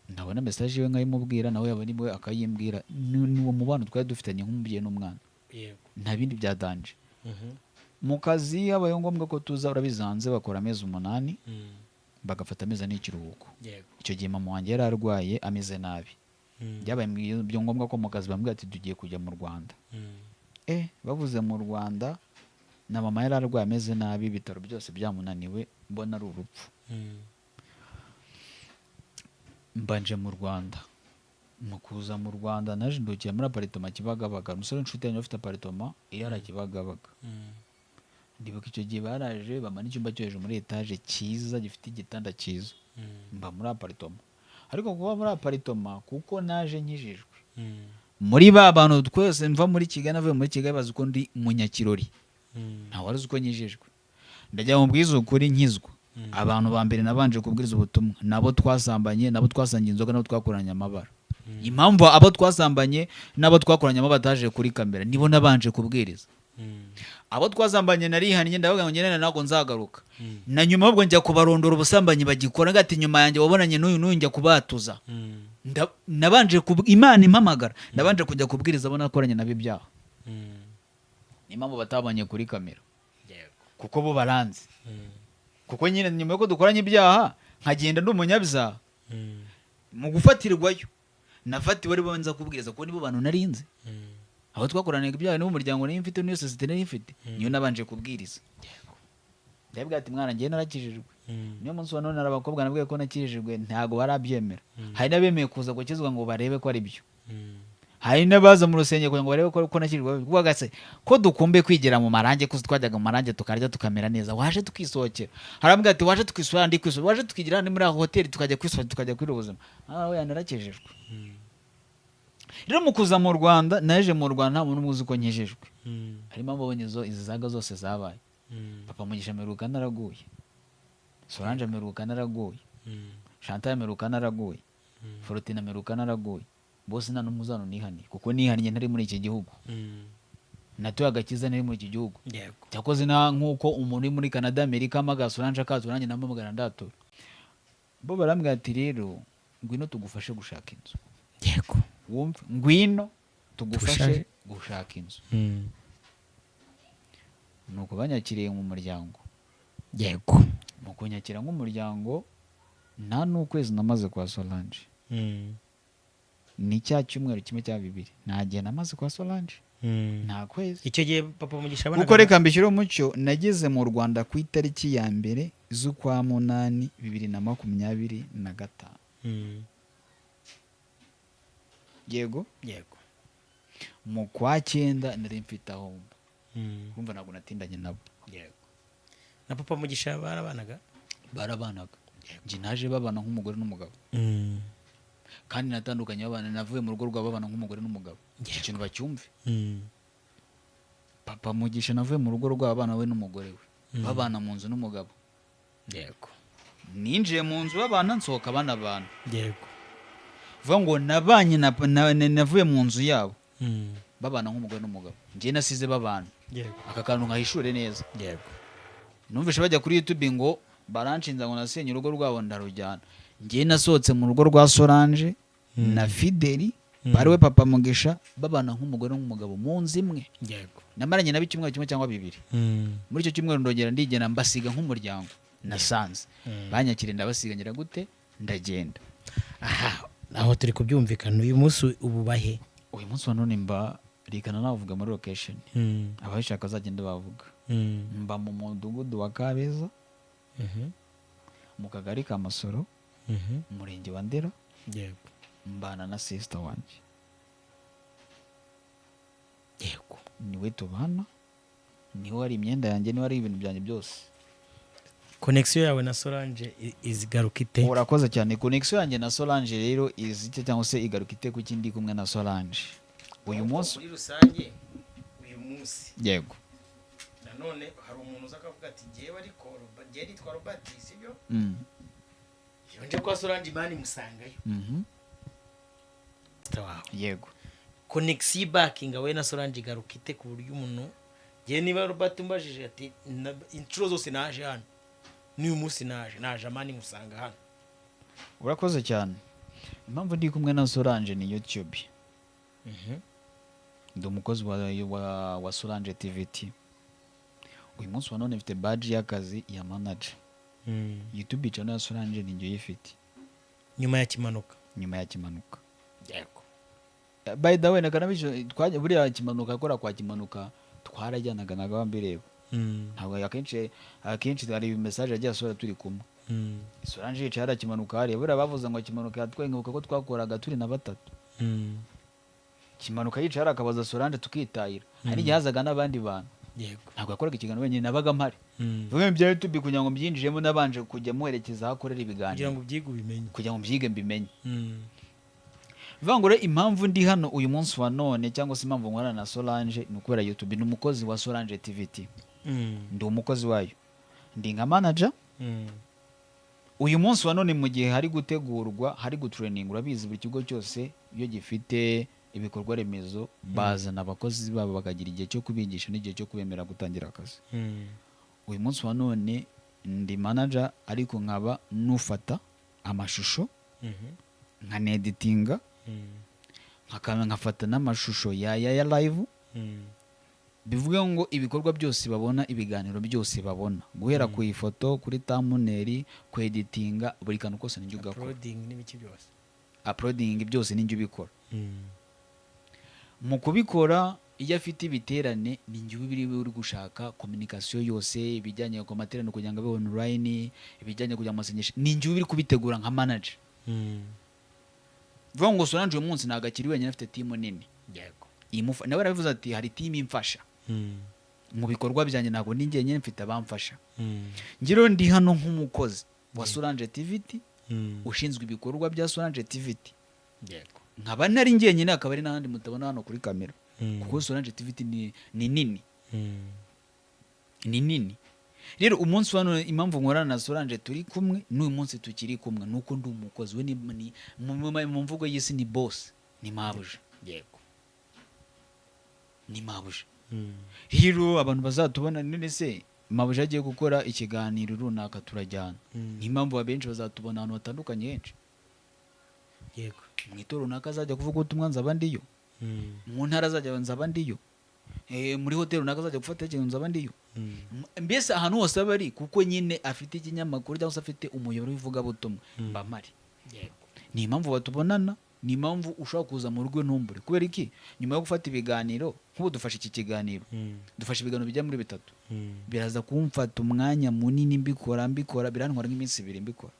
Ndabona message we nkayimubwira, nawe yabona ibwe akayimbwira. Ni uwo mubano twari dufitanye nk'umubyeyi n'umwana, nta bindi byadanje. Mu kazi habaye ngombwa ko tuza, urabizanze bakora amezi 8 bagafata amezi n'ikiruhuko. Icyo gihe mama wanjye yari arwaye ameze nabi, byabaye byo ngombwa ko mu kazi bambwira ati tugiye kujya mu Rwanda. Bavuze mu Rwanda, na mama yari arwaye ameze nabi, ibitaro byose byamunaniwe, mbona ari urupfu. Mbanje mu Rwanda. Mu kuza mu Rwanda naje ndukiye muri aparitoma Kibagabaga, umusore inshuti yanjye afite aparitoma iyara Kibagabaga. Ndibuka icyo gihe baraje bamana icyumba cyo hejuru muri etage cyiza gifite igitanda cyiza. Mba muri aparitoma. Ariko kuba muri aparitoma kuko naje nkijijwe. Muri ba bantu twese mva muri Kigali, navuye muri Kigali bazi ko ndi Munyakirori. Nta wari uzi ko nyijijwe. Ndajya mu bwizo ukuri nkizwa. Abantu ba mbere nabanje kubwiriza ubutumwa, nabo twasambanye, nabo twasangiye inzoga, nabo twakoranye amabara. Impamvu abo twasambanye nabo twakoranye amabara bataje kuri kamera nibo nabanje kubwiriza. Abo twasambanye narihanye ndavuga ngo nyene nako nzagaruka. Na nyuma ubwo njya kubarondora ubusambanyi bagikora, ngati nyuma yanjye wabonanye n'uyu njya kubatuza. Nabanje Imana impamagara, nabanje kujya kubwiriza abo nakoranye nabi byaha. Impamvu batabanye kuri kamera kuko bo baranze. Kuko nyine nyuma yuko dukoranye ibyaha nkagenda ndi umunyabyaha, mu gufatirwayo nafatiwe ari bo nza kubwiriza ko nibo bantu narinze. Aho twakoranaga ibyaha n'umuryango nari mfite n'iyo societe nari mfite, niyo nabanje kubwiriza. Ndabwira ati mwana ngiye narakijijwe. Niyo munsi wa none abakobwa nabwiye ko nakijijwe ntago barabyemera. Hari nabemeye kuza gukizwa ngo barebe ko ari byo. Hari nabaza mu rusengero kugira ngo barebe ko nakijijwe. Bwagase ko dukumbe kwigira mu marange, ko twajyaga mu marange tukarya tukamera neza, waje tukisohokera. Harambwira ati waje tukisura ndi kwisura, waje tukigira ni muri aho hoteli tukajya kwisura tukajya kwira ubuzima. We narakijijwe. Rero mu kuza mu Rwanda, naje mu Rwanda nta muntu muzi ko nkijijwe. Harimo abonye izi zaga zose zabaye. Papa Mugisha meruka naraguye, Solange meruka naraguye, Chantal meruka naraguye, Fortuna meruka naraguye. Bose nta numuzano nihani kuko nihanye ntari muri iki gihugu. Natuye agakiza nari muri iki gihugu. Cyakoze na nkuko umuntu uri muri Canada, Amerika amaga Solange akaza nanjye namamagara ndatura. Bo barambwira ati rero ngwino tugufashe gushaka inzu. Wumva ngwino tugufashe gushaka inzu. Nuko banyakiriye mu muryango. Mu kunyakira nk'umuryango nta n'ukwezi namaze kwa Solange. Ni cya cyumweru kimwe cya 2 nta gihe namaze kwa Solange. Nta kwezi. Icyo gihe Papa Mugisha bana kuko reka mbishyire umucyo, nageze mu Rwanda ku itariki ya mbere z'ukwa 8 2025. Yego mu kwa 9 nari mfite aho kumva ntabwo natindanye nabo. Na Papa Mugisha barabanaga. Nje naje babana nk'umugore n'umugabo. Kandi natandukanye babana, navuye mu rugo rwabo babana nk'umugore n'umugabo. Iki kintu bacyumve. Papa Mugisha navuye mu rugo rwabo babana we n'umugore we, babana mu nzu n'umugabo. Ninjiye mu nzu babana, nsohoka abana abantu. Vuga ngo nabanye navuye mu nzu yabo babana nk'umugore n'umugabo, ngiye nasize babana. Aka kantu nkahishure neza. Numvishe bajya kuri YouTube ngo baranshinza ngo nasenye urugo rwabo ndarujyana. Ngiye nasohotse mu rugo rwa Solange na Fideli, bari we Papa Mugisha, babana nk'umugore n'umugabo mu nzu imwe. Namaranye nabi kimwe cyangwa 2. Muri icyo cyumweru ndongera ndigena mbasiga nk'umuryango nasanze. Banyakire ndabasigangira gute ndagenda. Aho turi kubyumvikana. Uyu munsi ubu bahe? Uyu munsi wa none mba rikana navuga muri location abashaka azagenda bavuga mba mu mudugudu wa Kabeza mu kagari ka Masoro umurenge wa Ndera yego mbana na sister wanje yego niwe tubana niwe ari imyenda yanjye niwe ari ibintu byanjye byose. connection yawe na Solange izigaruka ite? Urakoze cyane. Connection yanjye na Solange rero izite cyangwa se igaruka ite ku kindi kumwe na Solange uyu munsi muri rusange uyu munsi yego nanone hari umuntu uza akavuga ati ngewe ariko ngewe nitwa Robert sibyo yonje kwa Solange Imana musangayo yego connection backing we na Solange igaruka ite ku buryo umuntu ngewe niba Robert umbajije ati intro zose naje hano n'uyu munsi naje Amani musanga hano. Urakoze cyane. Impamvu ndi kumwe na Solange ni YouTube. Ndi umukozi wa Solange TVT. Uyu munsi wa none mfite badge y'akazi ya manager. YouTube channel ya Solange ni njye yifite. Nyuma ya Kimanuka. Yego. By the way nakanabisho twaje buriya Kimanuka akora kwa Kimanuka twarajyanaga nagabambireba. Ntabwo akenshi hari message agiye asora turi kumwe. Solange yicara Kimanuka hari buriya bavuze ngo Kimanuka yatwenguka ko twakoraga turi na batatu. Kimanuka yicara akabaza Solange tukitayira. Hari gihazaga n'abandi bantu. Yego. Ntabwo yakoraga ikiganiro wenyine nabaga mpari. Vuga bya YouTube kugira ngo mbyinjiremo nabanje kujya muherekeza akorera ibiganiro. Kugira ngo byige mbimenye. Vangure impamvu ndi hano uyu munsi wa none cyangwa se impamvu nkorana na Solange ni ukubera YouTube ni umukozi wa Solange TVT. Ndi umukozi wayo. Ndi nka manager. Uyu munsi wa none mu gihe hari gutegurwa hari gutraining urabizi buri kigo cyose iyo gifite ibikorwa remezo bazana abakozi babo bakagira igihe cyo kubigisha n'igihe cyo kubemera gutangira akazi. Uyu munsi wa none ndi manager ariko nkaba nufata amashusho nkaneditinga nkafata n'amashusho ya live bivuga ngo ibikorwa byose babona ibiganiro byose babona guhera ku ifoto kuri thumbnail ku editinga buri kantu kose ninjye ugakora uploading byose ninjye ubikora. Mu kubikora iyo afite ibiterane ninjye uri gushaka communication yose ibijyanye ku material kugira ngo abe online ibijyanye kujya mu masengesho ninjye uri kubitegura nka manager. Vuga ngo Solange uyu munsi nagakiri wenyine afite team nini. Yego. Nawe arabivuze ati hari team imfasha. Mu bikorwa byanjye ntabwo ni njye nyine mfite abamfasha. Ngiro ndi hano nk'umukozi wa Solange TVT ushinzwe ibikorwa bya Solange TVT. Yego. Nkaba nari njye nyine akaba ari n'ahandi mutabona hano kuri kamera. Kuko Solange TVT ni nini. Ni nini. Rero umunsi wa none impamvu nkorana na Solange turi kumwe n'uyu munsi tukiri kumwe nuko ndi umukozi we ni mu mvugo y'isi ni boss ni mabuja. Yego. Ni mabuja. Rero abantu bazatubona none se mabuja agiye gukora ikiganiro runaka turajyana. Impamvu abenshi bazatubona ahantu hatandukanye henshi. Yego. Mu itoro runaka azajya kuvuga ubutumwa nzaba ndiyo. Mu ntara azajya nzaba ndiyo. Muri hotel runaka azajya gufata ikintu nzaba ndiyo. Mbese ahantu hose abari kuko nyine afite ikinyamakuru cyangwa se afite umuyoboro w'ivuga butumwa mbamari. Yego. Ni impamvu batubonana ni impamvu ushaka kuza mu rugo ntumbure kubera iki nyuma yo gufata ibiganiro nk'ubu dufashe iki kiganiro dufashe ibiganiro bijya muri bitatu biraza kumfata umwanya munini mbikora birantwara nk'iminsi 2 mbikora.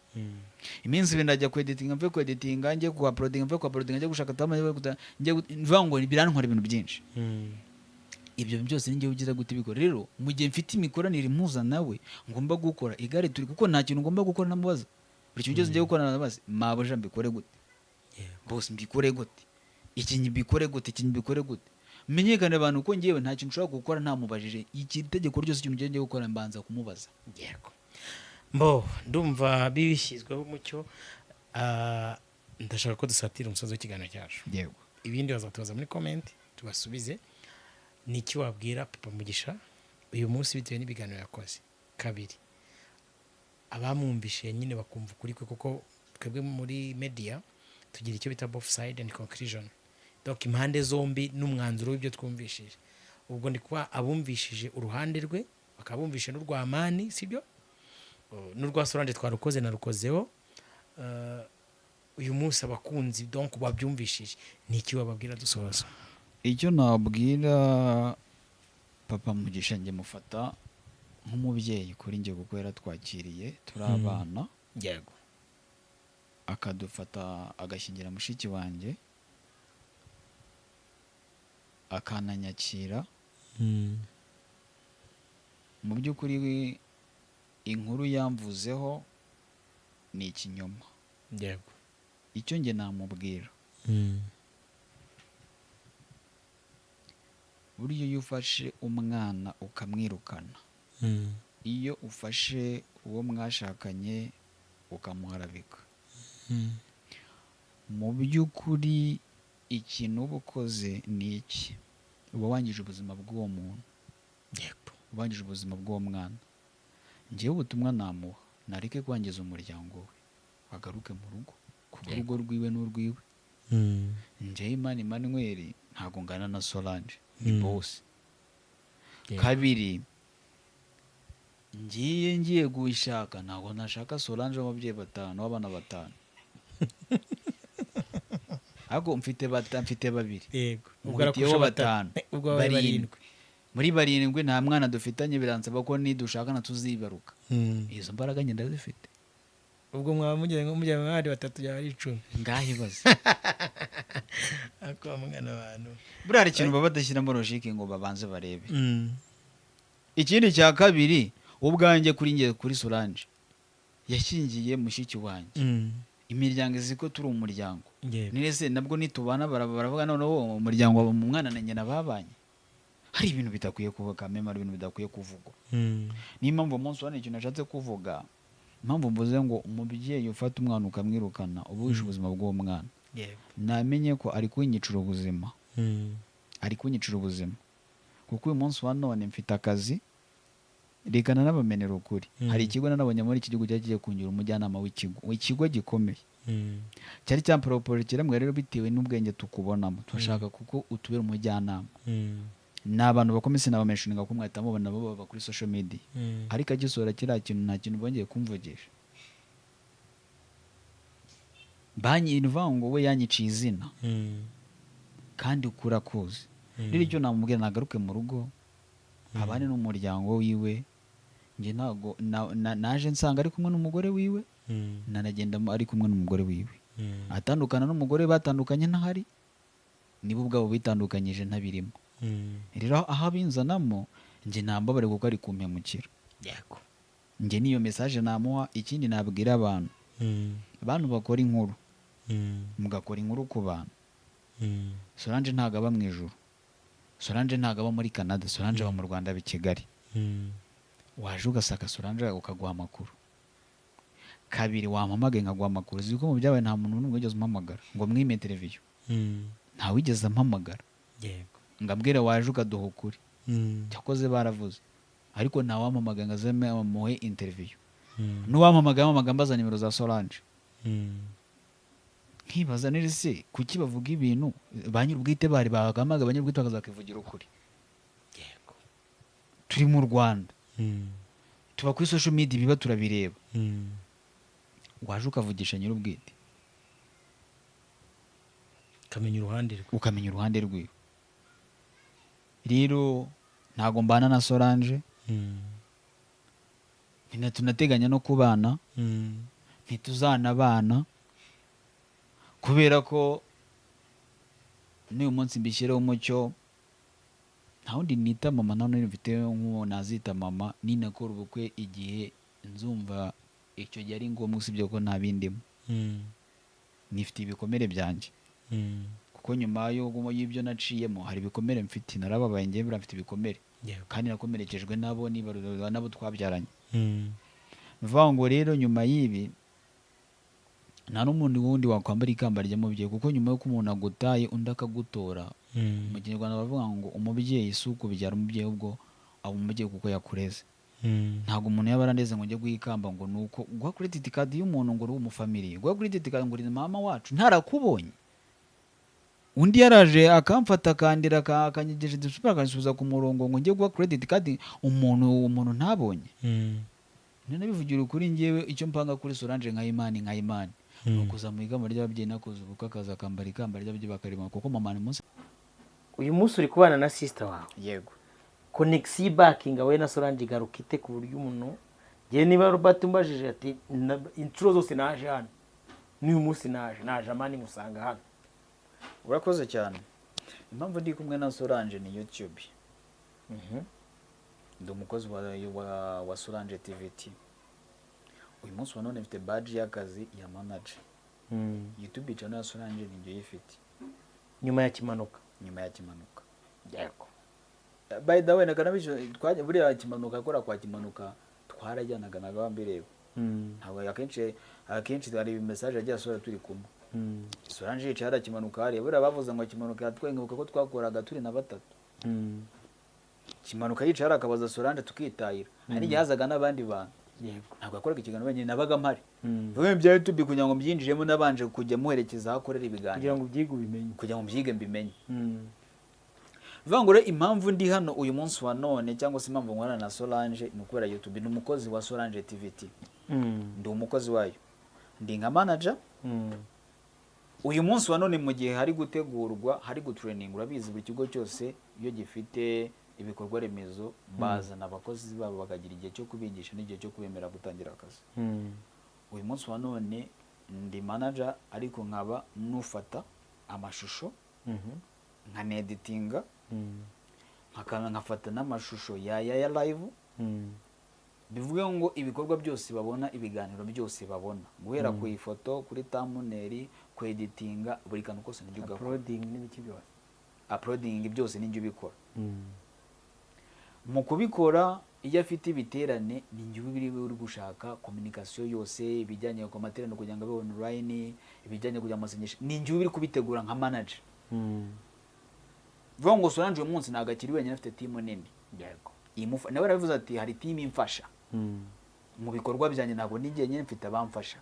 Iminsi 2 ndajya ku editing mve ku editing njye ku uploading mve ku uploading njye gushaka tamanye njye mvuga ngo birantwara ibintu byinshi. Ibyo byose ninjye ugize gute bikora. Rero mu gihe mfite imikoranire impuza nawe ngomba gukora igare turi kuko nta kintu ngomba gukora namubaza buri kintu cyose ngiye gukora nabaza mabuja mbikore gute. Boss mbikore gute iki mbikore gute menyekane abantu ko ngiyewe nta kintu ushobora gukora ntamubajije iki tegeko ryose cy'umuntu ngiye gukora mbanza kumubaza. Yego. Mbo ndumva bibishyizweho umucyo ndashaka ko dusatira umusozo w'ikiganiro cyacu. Yego. Ibindi bazatubaza muri comment tubasubize. Ni iki wabwira Papa Mugisha uyu munsi bitewe n'ibiganiro yakoze? Kabiri abamwumvishe nyine bakumva kuri kwe kuko twebwe muri media tugira icyo bita both side and conclusion. Donc impande zombi n'umwanzuro w'ibyo twumvishije. Ubwo ndi kuba abumvishije uruhande rwe bakabumvishe n'urwa Amani sibyo? N'urwa Solange twarukoze na rukozeho. Uyu munsi abakunzi donc babyumvishije ni iki wababwira dusoza? icyo nabwira papa Mugisha njye mufata nk'umubyeyi kuri njye kuko yaratwakiriye turi abana, yego, akadufata agashyingira mushiki wanjye, akananyakira. Mu by'ukuri inkuru yamvuzeho ni ikinyoma. yego, icyo njye namubwira, buryo iyo ufashe umwana ukamwirukana, iyo ufashe uwo mwashakanye ukamuharabika, mu by'ukuri ikintu uba ukoze ni iki? Uba wangije ubuzima bw'uwo muntu, yego, uba wangije ubuzima bw'uwo mwana. Njyewe ubutumwa namuha, nareke kwangiza umuryango we, agaruke mu rugo kuko urugo rwiwe n'urwiwe. njyewe Imana Emmanuel ntabwo ngana na Solange, ni boss. Kabiri, ngiye gushaka, ntabwo nashaka Solange w'ababyeyi batanu w'abana batanu. Ahubwo mfite babiri, yego, mufitiyeho batanu, ubwo barindwi. muri barindwi nta mwana dufitanye, biransaba ko nidushakana tuzibaruka. Izo mbaraga njye ndazifite. ubwo mwaba mujya mwari batatu byaba ari 10. Ngaho ibaze. Ako mwana abantu. Buriya hari ikintu baba badashyiramo logique ngo babanze barebe. Ikindi cya kabiri, ubwanjye kuri njye kuri Solange yashingiye mushiki wanjye. Imiryango izi ko turi umuryango. Nirese nabwo nitubana baravuga noneho umuryango wa mwana na nyina babanye. Hari ibintu bitakwiye kuvuga, kamema ibintu bidakwiye kuvugwa. Ni impamvu umunsi wane ikintu nashatse kuvuga, impamvu mvuze ngo umubyeyi ufata umwana ukamwirukana uba wishe ubuzima bw'uwo mwana. Namenye ko ari kunyicira ubuzima, ari kunyicira ubuzima kuko uyu munsi wa none mfite akazi, rekana n'abamenera ukuri. Hari ikigo nanabonye muri iki gihugu cyagiye kungira umujyanama w'ikigo gikomeye, cyari cyampropose kiramwe rero bitewe n'ubwenge tukubonamo, turashaka kuko utubera umujyanama. N'abantu bakomeye sinabamenyesha ko mwahita mubona bo baba kuri social media, ariko agisora kiriya kintu nta kintu bongeye kumvugisha. Banyivango we yanyiciye izina kandi ukura kuzi. Rero icyo namubwira, nagaruke mu rugo abane n'umuryango wiwe. Nge ntago naje nsanga ari kumwe n'umugore wiwe, nanagenda ari kumwe n'umugore wiwe. Atandukana n'umugore batandukanye ntahari, nibo ubwabo bitandukanyije ntabirimo. Rero aho abinzanamo nge nambabare kuko ari kumpemukira. Yego, nge niyo message namuha. Ikindi nabwira abantu, abantu bakora inkuru, mugakora inkuru ku bantu. Solange ntago aba mu ijuru, Solange ntago aba muri Canada, Solange aba mu Rwanda i Kigali. Waje ugasaka Solange ukaguha amakuru. Kabiri, wampamagaye nkaguha amakuru. Ziko mu byabaye nta muntu n'umwe wigeze umpamagara ngo mwime interview, nta wigeze ampamagara. yego, ngambwira waje ukaduha ukuri. Cyakoze baravuze, ariko nta wampamagaye ngazeme amuhe interview. N'uwampamagaye ambaza nimero za Solange. Nkibaza niri se kuki bavuga ibintu banyirubwite bari bagamaga banyirubwite bakazakivugira ukuri. yego, Turi mu Rwanda, tuba kuri social media biba turabireba. Waje ukavugisha nyirubwite, ukamenya uruhande rwiwe. Rero ntago mbana na Solange, tunateganya no kubana, ntituzanabana kubera ko n'uyu munsi mbishyiraho umucyo. Nta wundi nita mama, nta n'undi mfite nk'uwo nazita mama. Ninakora ubukwe igihe nzumva icyo gihe ari ngombwa, usibye ko nta bindimo. Nifite ibikomere byanjye, kuko nyuma y'ibyo naciyemo hari ibikomere mfite. Narababaye njye mfite ibikomere, kandi nakomerekejwe nabo twabyaranye. Bivuga ngo rero nyuma y'ibi nta n'umuntu wundi wakwambara ikamba ry'umubyeyi, kuko nyuma y'uko umuntu agutaye undi akagutora, mu Kinyarwanda baravuga ngo umubyeyi si ukubyara umubyeyi, ubwo aba umubyeyi kuko yakureze. Ntabwo umuntu yaba arandeze ngo njye guhikamba ngo nuko guha credit card y'umuntu ngo uri umufamiliye, guha credit card ngo uri mama wacu ntarakubonye. Undi yaraje akamfata akandira akanyigeje disupera akansubiza ku murongo ngo njye guha credit card umuntu ntabonye. Nanabivugira ukuri, njyewe icyo mpanga kuri Solange nka Imana nukuza mu igamba ry'ababyeyi nakoze ubukwe akaza akambara ikamba ry'ababyeyi bakarima, kuko mama ni munsi uyu munsi uri kubana na sister wawe, yego konegisi bakinga we na Solange igaruka ite ku buryo umuntu ngewe niba Robert umbajije ati inshuro zose naje hano n'uyu munsi naje amani musanga hano. urakoze cyane. Impamvu ndi kumwe na Solange ni YouTube. Ndi umukozi wa Solange TVT. Uyu munsi wa none mfite badge y'akazi ya manager. YouTube channel ya Solange ni ngiye ifite nyuma ya Kimanuka. Yego. By the way nakanabisho twaje buriya Kimanuka akora kwa Kimanuka twarajyanaga nagabambireba. Ntabwo akenshi hari message agiye asora turi kumwe. Solange yicara Kimanuka hari buriya bavuze ngo Kimanuka yatwenguka ko twakoraga turi na batatu. Kimanuka yicara akabaza Solange tukitayira. Hari yazaga n'abandi bantu. Yego. Ntabwo akoraga ikiganiro wenyine nabaga mpari. Bimwe bya YouTube kugira ngo mbyinjiremo nabanje kujya muherekeza akorera ibiganiro. Kugira ngo mbyige mbimenye. Vangure impamvu ndi hano uyu munsi wa none cyangwa se impamvu nkwana na Solange ni ukubera YouTube. Ni umukozi wa Solange TVT. Ndi umukozi wayo. Ndi nka manager. Uyu munsi wa none mu gihe hari gutegurwa, hari gutraining, urabizi buri kigo cyose iyo gifite ibikorwa remezo bazana abakozi babo bakagira igihe cyo kubigisha n'igihe cyo kubemera gutangira akazi. Uyu munsi wa none ndi manager ariko nkaba nufata amashusho nkaneditinga nkafata n'amashusho ya live. Bivuge ngo ibikorwa byose babona, ibiganiro byose babona, guhera ku ifoto, kuri thumbnail, ku editinga, buri kantu kose n'ibyo ugakora. Uploading n'ibiki byose. Uploading byose n'ibyo ubikora. Mu kubikora iyo afite ibiterane ni njye uri gushaka communication yose ibijyanye ku material kugira ngo abe online, ibijyanye kujya amasenyesha ni njye uri kubitegura nka manager. Vuga ngo Solange uyu munsi nagakiri wenyine afite team nini. Yego. Nawe aravuze ati hari team imfasha. Mu bikorwa byanjye ntabwo nigeye nyine mfite abamfasha.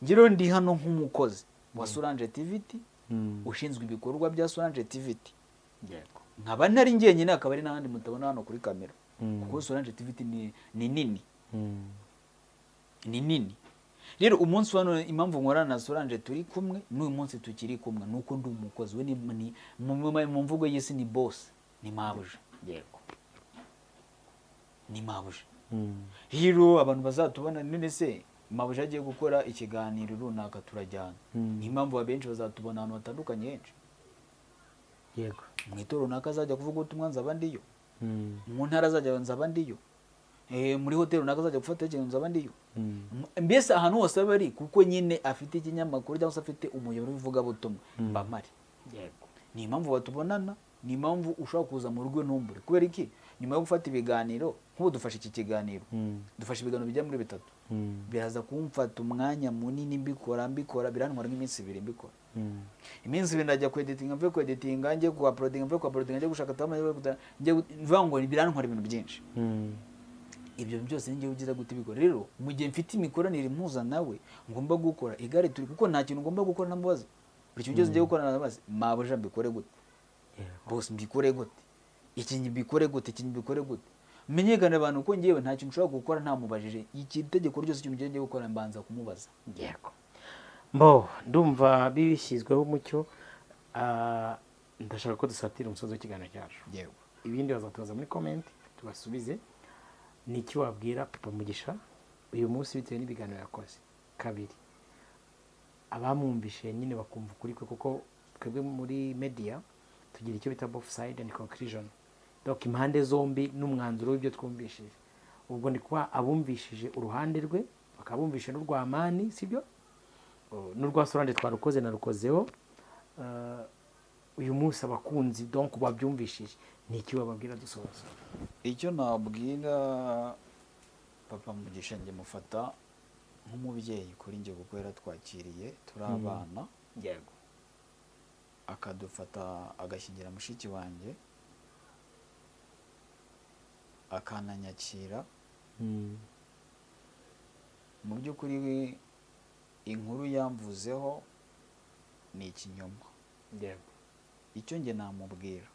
Ngiro ndi hano nk'umukozi wa Solange TVT ushinzwe ibikorwa bya Solange TVT. Yego. Nkaba ntari ngiye nyine akaba ari n'abandi mutabona hano kuri kamera. Kuko Solange TVT ni nini. Ni nini. Rero umunsi wa none impamvu nkorana na Solange turi kumwe n'uyu munsi tukiri kumwe nuko ndi umukozi we ni mu mvugo y'isi ni boss, ni mabuja. Yego. Ni mabuja. Rero abantu bazatubona none se mabuja agiye gukora ikiganiro runaka turajyana. Ni impamvu abenshi bazatubona ahantu hatandukanye henshi. Yego. Mu itoro runaka azajya kuvuga ubutumwa nzaba ndiyo. Mu ntara azajya nzaba ndiyo. Muri hotel runaka azajya gufata ikintu nzaba ndiyo. Mbese ahantu hose bari kuko nyine afite ikinyamakuru cyangwa se afite umuyoboro w'ivuga butumwa mbamari. Yego. Ni impamvu batubonana, ni impamvu ushaka kuza mu rugo ntumbure. Kubera iki? Nyuma yo gufata ibiganiro nk'ubu dufashe iki kiganiro. Dufashe ibiganiro bijya muri 3. Biraza kumfata umwanya munini mbikora birantwara nk'iminsi 2 mbikora. Iminsi 2 ndajya kweditinga mve kweditinga njye ku uploading mve ku uploading njye gushaka tamanye njye mvuga ngo birantwara ibintu byinshi. Ibyo byose njye ugira gute bikora. Rero mu gihe mfite imikoranire impuza nawe ngomba gukora igare turi kuko nta kintu ngomba gukora namubaza. Buri kintu cyose ngiye gukora nabaza mabuja mbikore gute. Boss mbikore gute. Iki mbikore gute, iki mbikore gute. Menyekana abantu ko ngiyewe nta kintu ushobora gukora ntamubajije. Iki tegeko ryose ikintu ngiye gukora mbanza kumubaza. Yego. Mbo ndumva bibishyizweho umucyo ndashaka ko dusatira umusozo w'ikiganiro cyacu. Yego. Ibindi bazatubaza muri comment tubasubize. Ni iki wabwira Papa Mugisha uyu munsi bitewe n'ibiganiro yakoze? Kabiri, abamwumvishe nyine bakumva ukuri kwe kuko twebwe muri media tugira icyo bita both side and conclusion. Donc impande zombi n'umwanzuro w'ibyo twumvishije. Ubwo ni kwa abumvishije uruhande rwe bakabumvisha n'urwa Amani, sibyo? N'urwa Solange twarukoze narukozeho. Uyu munsi abakunzi donc babyumvishije ni iki bababwira dusoza? Icyo nabwira Papa Mugisha njye mufata nk'umubyeyi kuri njye kuko yaratwakiriye turi abana. Yego. Akadufata agashyingira mushiki wanjye akananyakira. Mu by'ukuri inkuru yamvuzeho ni ikinyoma. Yego. Icyo njye namubwira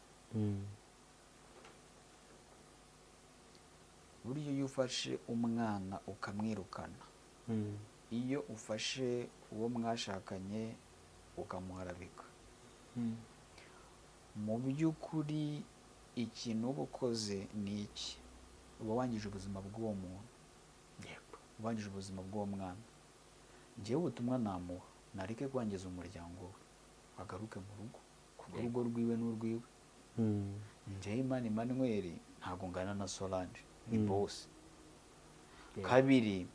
buryo iyo ufashe umwana ukamwirukana, iyo ufashe uwo mwashakanye ukamuharabika, mu by'ukuri ikintu uba ukoze ni iki? Uba wangije ubuzima bw'uwo muntu, wangije ubuzima bw'uwo mwana. Njyewe ubutumwa namuha, nareke kwangiza umuryango we, agaruke mu rugo, kuko urugo rwiwe n'urwiwe. Njyewe Imana Emmanuel ntabwo ngana na Solange, ni boss. Kabiri,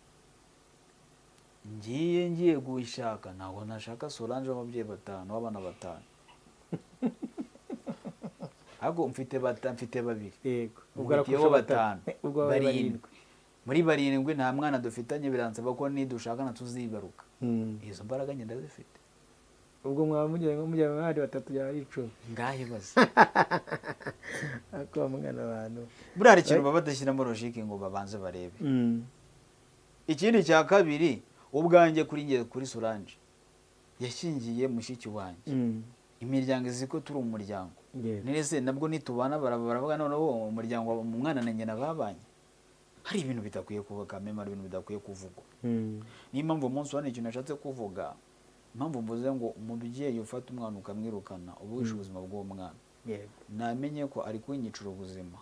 ngiye gushaka, ntabwo nashaka Solange w'ababyeyi batanu, w'abana batanu. Ahubwo mfite babiri. Yego. Ubwo batanu. Barindwi. Muri barindwi nta mwana dufitanye, biransaba ko nidushakana tuzibaruka. Izo mbaraga njye ndazifite. Ubwo mwaba mujya abandi batatu yari 10. Ngahe bazi. Ako mwana abantu. Buriya hari ikintu baba badashyiramo logique ngo babanze barebe. Ikindi cya kabiri, ubwanjye kuri ngiye kuri Solange yashingiye mushiki wanjye. Imiryango izi ko turi umuryango. Nese nabwo nitubana baravuga noneho umuryango umwana na nyina babanye. Hari ibintu bitakwiye kuvuga, ari ibintu bidakwiye kuvugwa. Niyo mpamvu umunsi wane ikintu nashatse kuvuga, impamvu mvuze ngo umubyeyi ufata umwana ukamwirukana uba wishe ubuzima bw'uwo mwana. Namenye ko ari kunyicira ubuzima.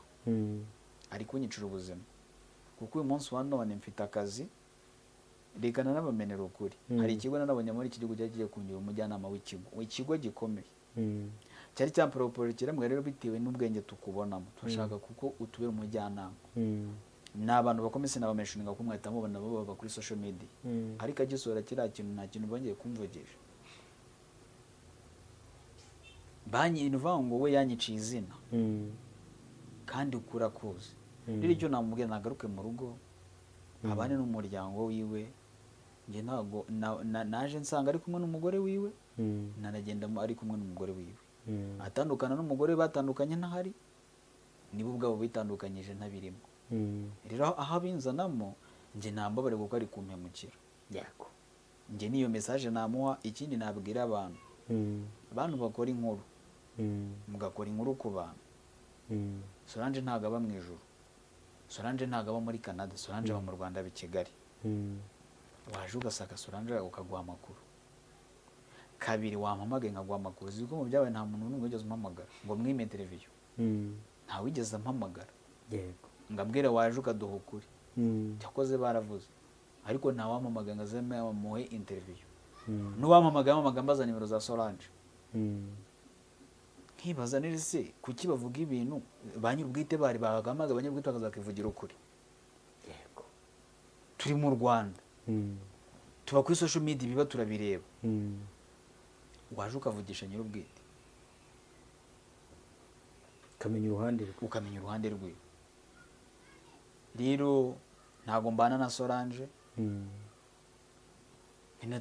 Ari kunyicira ubuzima. Kuko uyu munsi wa none mfite akazi, reka nanabamenera ukuri. Hari ikigo nanabonye muri iki gihugu cyagiye kungira umujyanama w'ikigo. Ikigo gikomeye. Cyari cyampropose kiramwe rero bitewe n'ubwenge tukubonamo. Turashaka kuko utubera umujyanama. N'abantu bakomeze n'abameshuninga ko mwahita mubona baba kuri social media. Ariko agisora kiriya kintu nta kintu bongeye kumvugisha. Banyi inuva ngo we yanyiciye izina. Kandi ukura kuzi. Rero icyo namubwira nagaruke mu rugo, abane n'umuryango wiwe. Nge ntago naje nsanga ari kumwe n'umugore wiwe, nanagenda ari kumwe n'umugore wiwe. Atandukana n'umugore batandukanye ntahari, nibo ubwabo bitandukanyije ntabirimo. Rero aho binzanamo nge nambabare kuko ari kumpemukira. Yego. Nge niyo message namuha. Ikindi nabwira abantu, abantu bakora inkuru, mugakora inkuru ku bantu. Solange ntago aba mu ijuru, Solange ntago aba muri Canada, Solange aba mu Rwanda, Kigali. Waje ugasaka Solange ukaguha amakuru. Kabiri, wampamagaye nkaguha amakuru. Ziko mu byawe nta muntu n'umwe wigeze umpamagara ngo mwime interview. Nta wigeze ampamagara. Yego. Ngabwira waje ukaduha ukuri. Cyakoze baravuze. Ariko nta wampamagaye ngo azeme amuhe interview. N'uwampamagaye ambaza nimero za Solange. Nkibaza nire se kuki bavuga ibintu banyurubwite bari bagamaga abanyurubwite bakazakivugira ukuri. Yego. Turi mu Rwanda. Tuba kuri social media biba turabireba. Waje ukavugisha nyirubwite. Ukamenya uruhande rwe. Rero ntago mbana na Solange.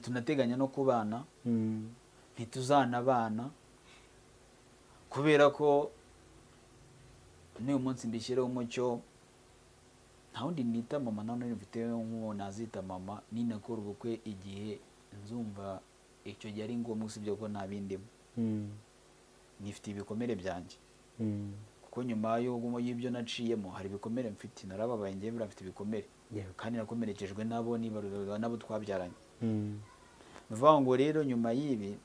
Tunateganya no kubana. Ntituzanabana. Kubera ko n'uyu munsi mbishyireho umucyo, nta wundi nita mama, nta n'undi mfite nk'uwo nazita mama. Ninakora ubukwe igihe nzumva icyo gihe ari ngombwa, usibye ko nta bindimo. Nifite ibikomere byanjye. Kuko nyuma y'ibyo naciyemo hari ibikomere mfite. Narababaye njye mfite ibikomere. Kandi nakomerekejwe nabo twabyaranye. Bivuga ngo rero nyuma y'ibi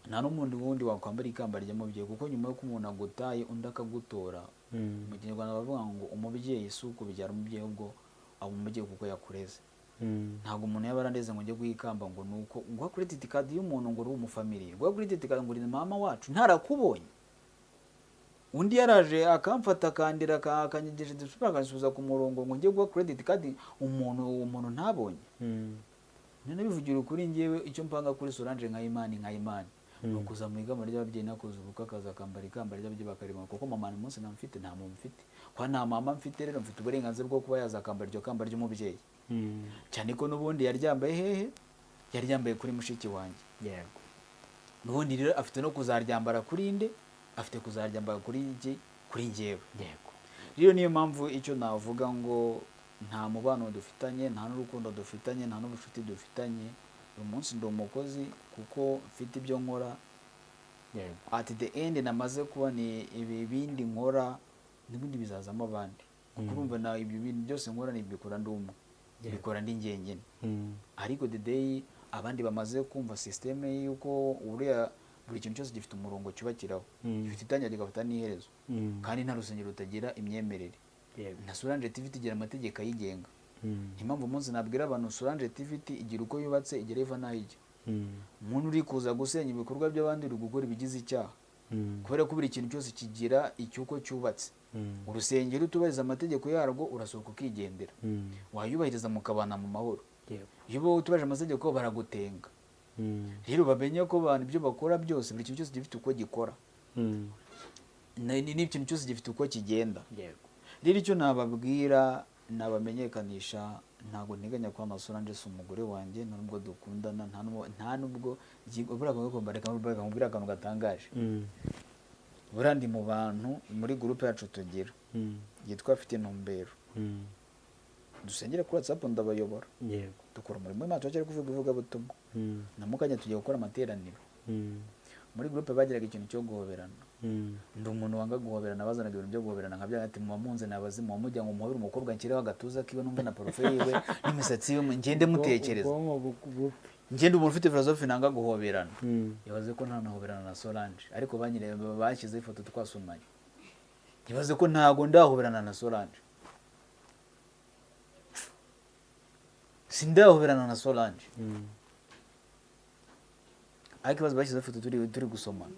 nta n'umuntu wundi wakwambara ikamba ry'umubyeyi, kuko nyuma y'uko umuntu agutaye undi akagutora, mu Kinyarwanda bavuga ngo umubyeyi si uko bibyara umubyeyi, ubwo aba umubyeyi kuko yakureze. Ntabwo umuntu yaba arandeze ngo njye guhikamba ngo nuko ngo credit card y'umuntu ngo uri umufamiliye, ngo credit card ngo uri mama wacu ntarakubonye. Undi yaraje akamfata akandira akanyigisha dusubira akansubiza ku murongo ngo njye guha credit card umuntu ntabonye. None bivugira ukuri njyewe icyo mpanga kuri Solange nka Imana nukuza mu igama ry'ababyeyi nakoze ubukwe akaza akambara ikamba ry'ababyeyi bakarima, kuko mama umunsi namfite nta muntu mfite. Kwa nta mama mfite rero mfite uburenganzira bwo kuba yazakambara iryo kamba ry'umubyeyi. Cyane ko n'ubundi yaryambaye hehe? Yaryambaye kuri mushiki wanjye. Yego. N'ubundi rero afite no kuzaryambara kuri inde? Afite kuzaryambara kuri njyewe. Yego. Rero niyo mpamvu icyo navuga ngo nta mubano dufitanye, nta n'urukundo dufitanye, nta n'ubucuti dufitanye. Uyu munsi ndi umukozi kuko mfite ibyo nkora. At the end namaze kuba ni ibindi nkora n'ibindi bizazamo abandi. Kuko urumva na ibyo bintu byose nkora nibikora ndi umwe. Bikora ndi njyenyine. Ariko the day abandi bamaze kumva system yuko uriya buri kintu cyose gifite umurongo cyubakiraho gifite itangira kigafata n'iherezo kandi nta rusengero rutagira imyemerere na Solange TV igira amategeko ayigenga impamvu umunsi nabwira abantu Solange TV igira uko yubatse igera iva naho ijya umuntu uri kuza gusenya ibikorwa by'abandi uri gukora ibigize icyaha kubera ko buri kintu cyose kigira icyuko cyubatse urusengero utubahiriza amategeko yarwo urasohoka ukigendera wayubahiriza mukabana mu mahoro iyo bo utubahirije amategeko baragutenga rero bamenye ko abantu ibyo bakora byose buri kintu cyose gifite uko gikora n'ikintu cyose gifite uko kigenda rero icyo nababwira nabamenyekanisha ntabwo nteganya kwa Solange si umugore wanjye nubwo dukundana nta nubwo buriya akantu gatangaje buriya ndi mu bantu muri groupe yacu tugira yitwa afite intumbero dusengera kuri WhatsApp ndabayobora dukora umurimo w'Imana cyari kuvuga ivugabutumwa na mukanya tugiye gukora amateraniro muri groupe bagiraga ikintu cyo guhoberana ndi umuntu wanga guhoberana bazanaga ibintu byo guhoberana nkabya ati mu munze nabazi mu mujya ngo muhobere umukobwa nkireho agatuza kiwe numve na profile yiwe n'imisatsi ye ngende mutekereza ngende umuntu ufite philosophe nanga guhoberana yabaze ko nta nahoberana na Solange ariko banyire bashyize ifoto twasomanye yabaze ko ntago ndahoberana na Solange sindahoberana na Solange ariko bazi bashyize ifoto turi gusomana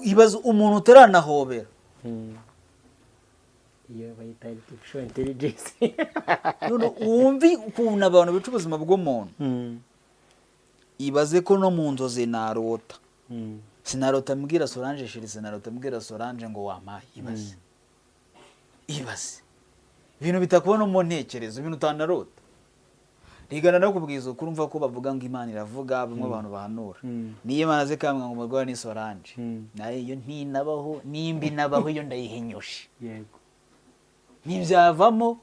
ibaze umuntu utaranahobera iyo bayita artificial intelligence none wumvi ukuntu abantu bica ubuzima bw'umuntu ibaze ko no mu nzozi narota sinarota mbwira Solange shiri sinarota mbwira Solange ngo wampaye ibaze ibintu bitakubona mu ntekerezo ibintu utanarota rigana no kubwiza ukurumva ko bavuga ngo Imana iravuga bamwe abantu bahanura niyo Imana ze kamwe ngo umugore ni Solange nayo iyo ntinabaho nimbi nabaho iyo ndayihinyoshe yego nibyavamo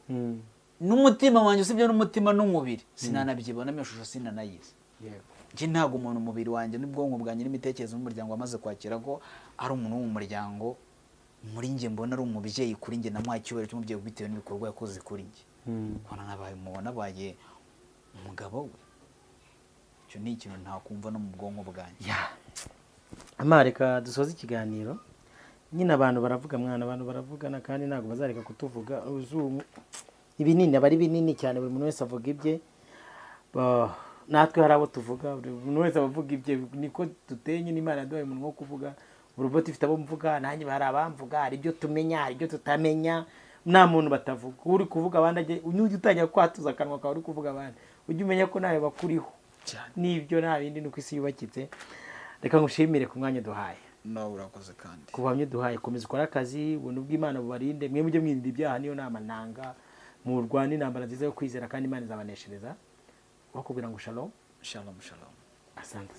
n'umutima wanjye usibye n'umutima n'umubiri sinanabyibona amashusho sinanayize yego nje ntago umuntu umubiri wanjye n'ubwonko bwanjye n'imitekerezo n'umuryango wamaze kwakira ko ari umuntu wo mu muryango muri nge mbona ari umubyeyi kuri nge namuhaye icyubahiro cy'umubyeyi bitewe n'ibikorwa yakoze kuri nge nabaye umugabo we icyo ni ikintu ntakumva no mu bwonko bwanjye amareka dusoza ikiganiro nyine abantu baravuga mwana abantu baravugana kandi ntabwo bazareka kutuvuga ibinini aba ari binini cyane buri muntu wese avuga ibye natwe hari abo tuvuga buri muntu wese abavuga ibye niko duteye nyine Imana yaduhaye umuntu wo kuvuga uruboti ifite abo mvuga nanjye hari abamvuga hari ibyo tumenya hari ibyo tutamenya nta muntu batavuga uri kuvuga abandi ujye utangira kwatuza akanwa kawe uri kuvuga abandi ujye umenya ko nawe bakuriho n'ibyo nta bindi nuko isi yubakitse reka ngushimire ku mwanya duhaye nawe urakoze kandi ku buhamya duhaye komeza ukora akazi ubuntu bw'Imana bubarinde mwe mujye mwirinda ibyaha niyo nama nanga mu Rwanda intambara nziza yo kwizera kandi Imana izabaneshereza bakubwira ngo shalom shalom shalom asante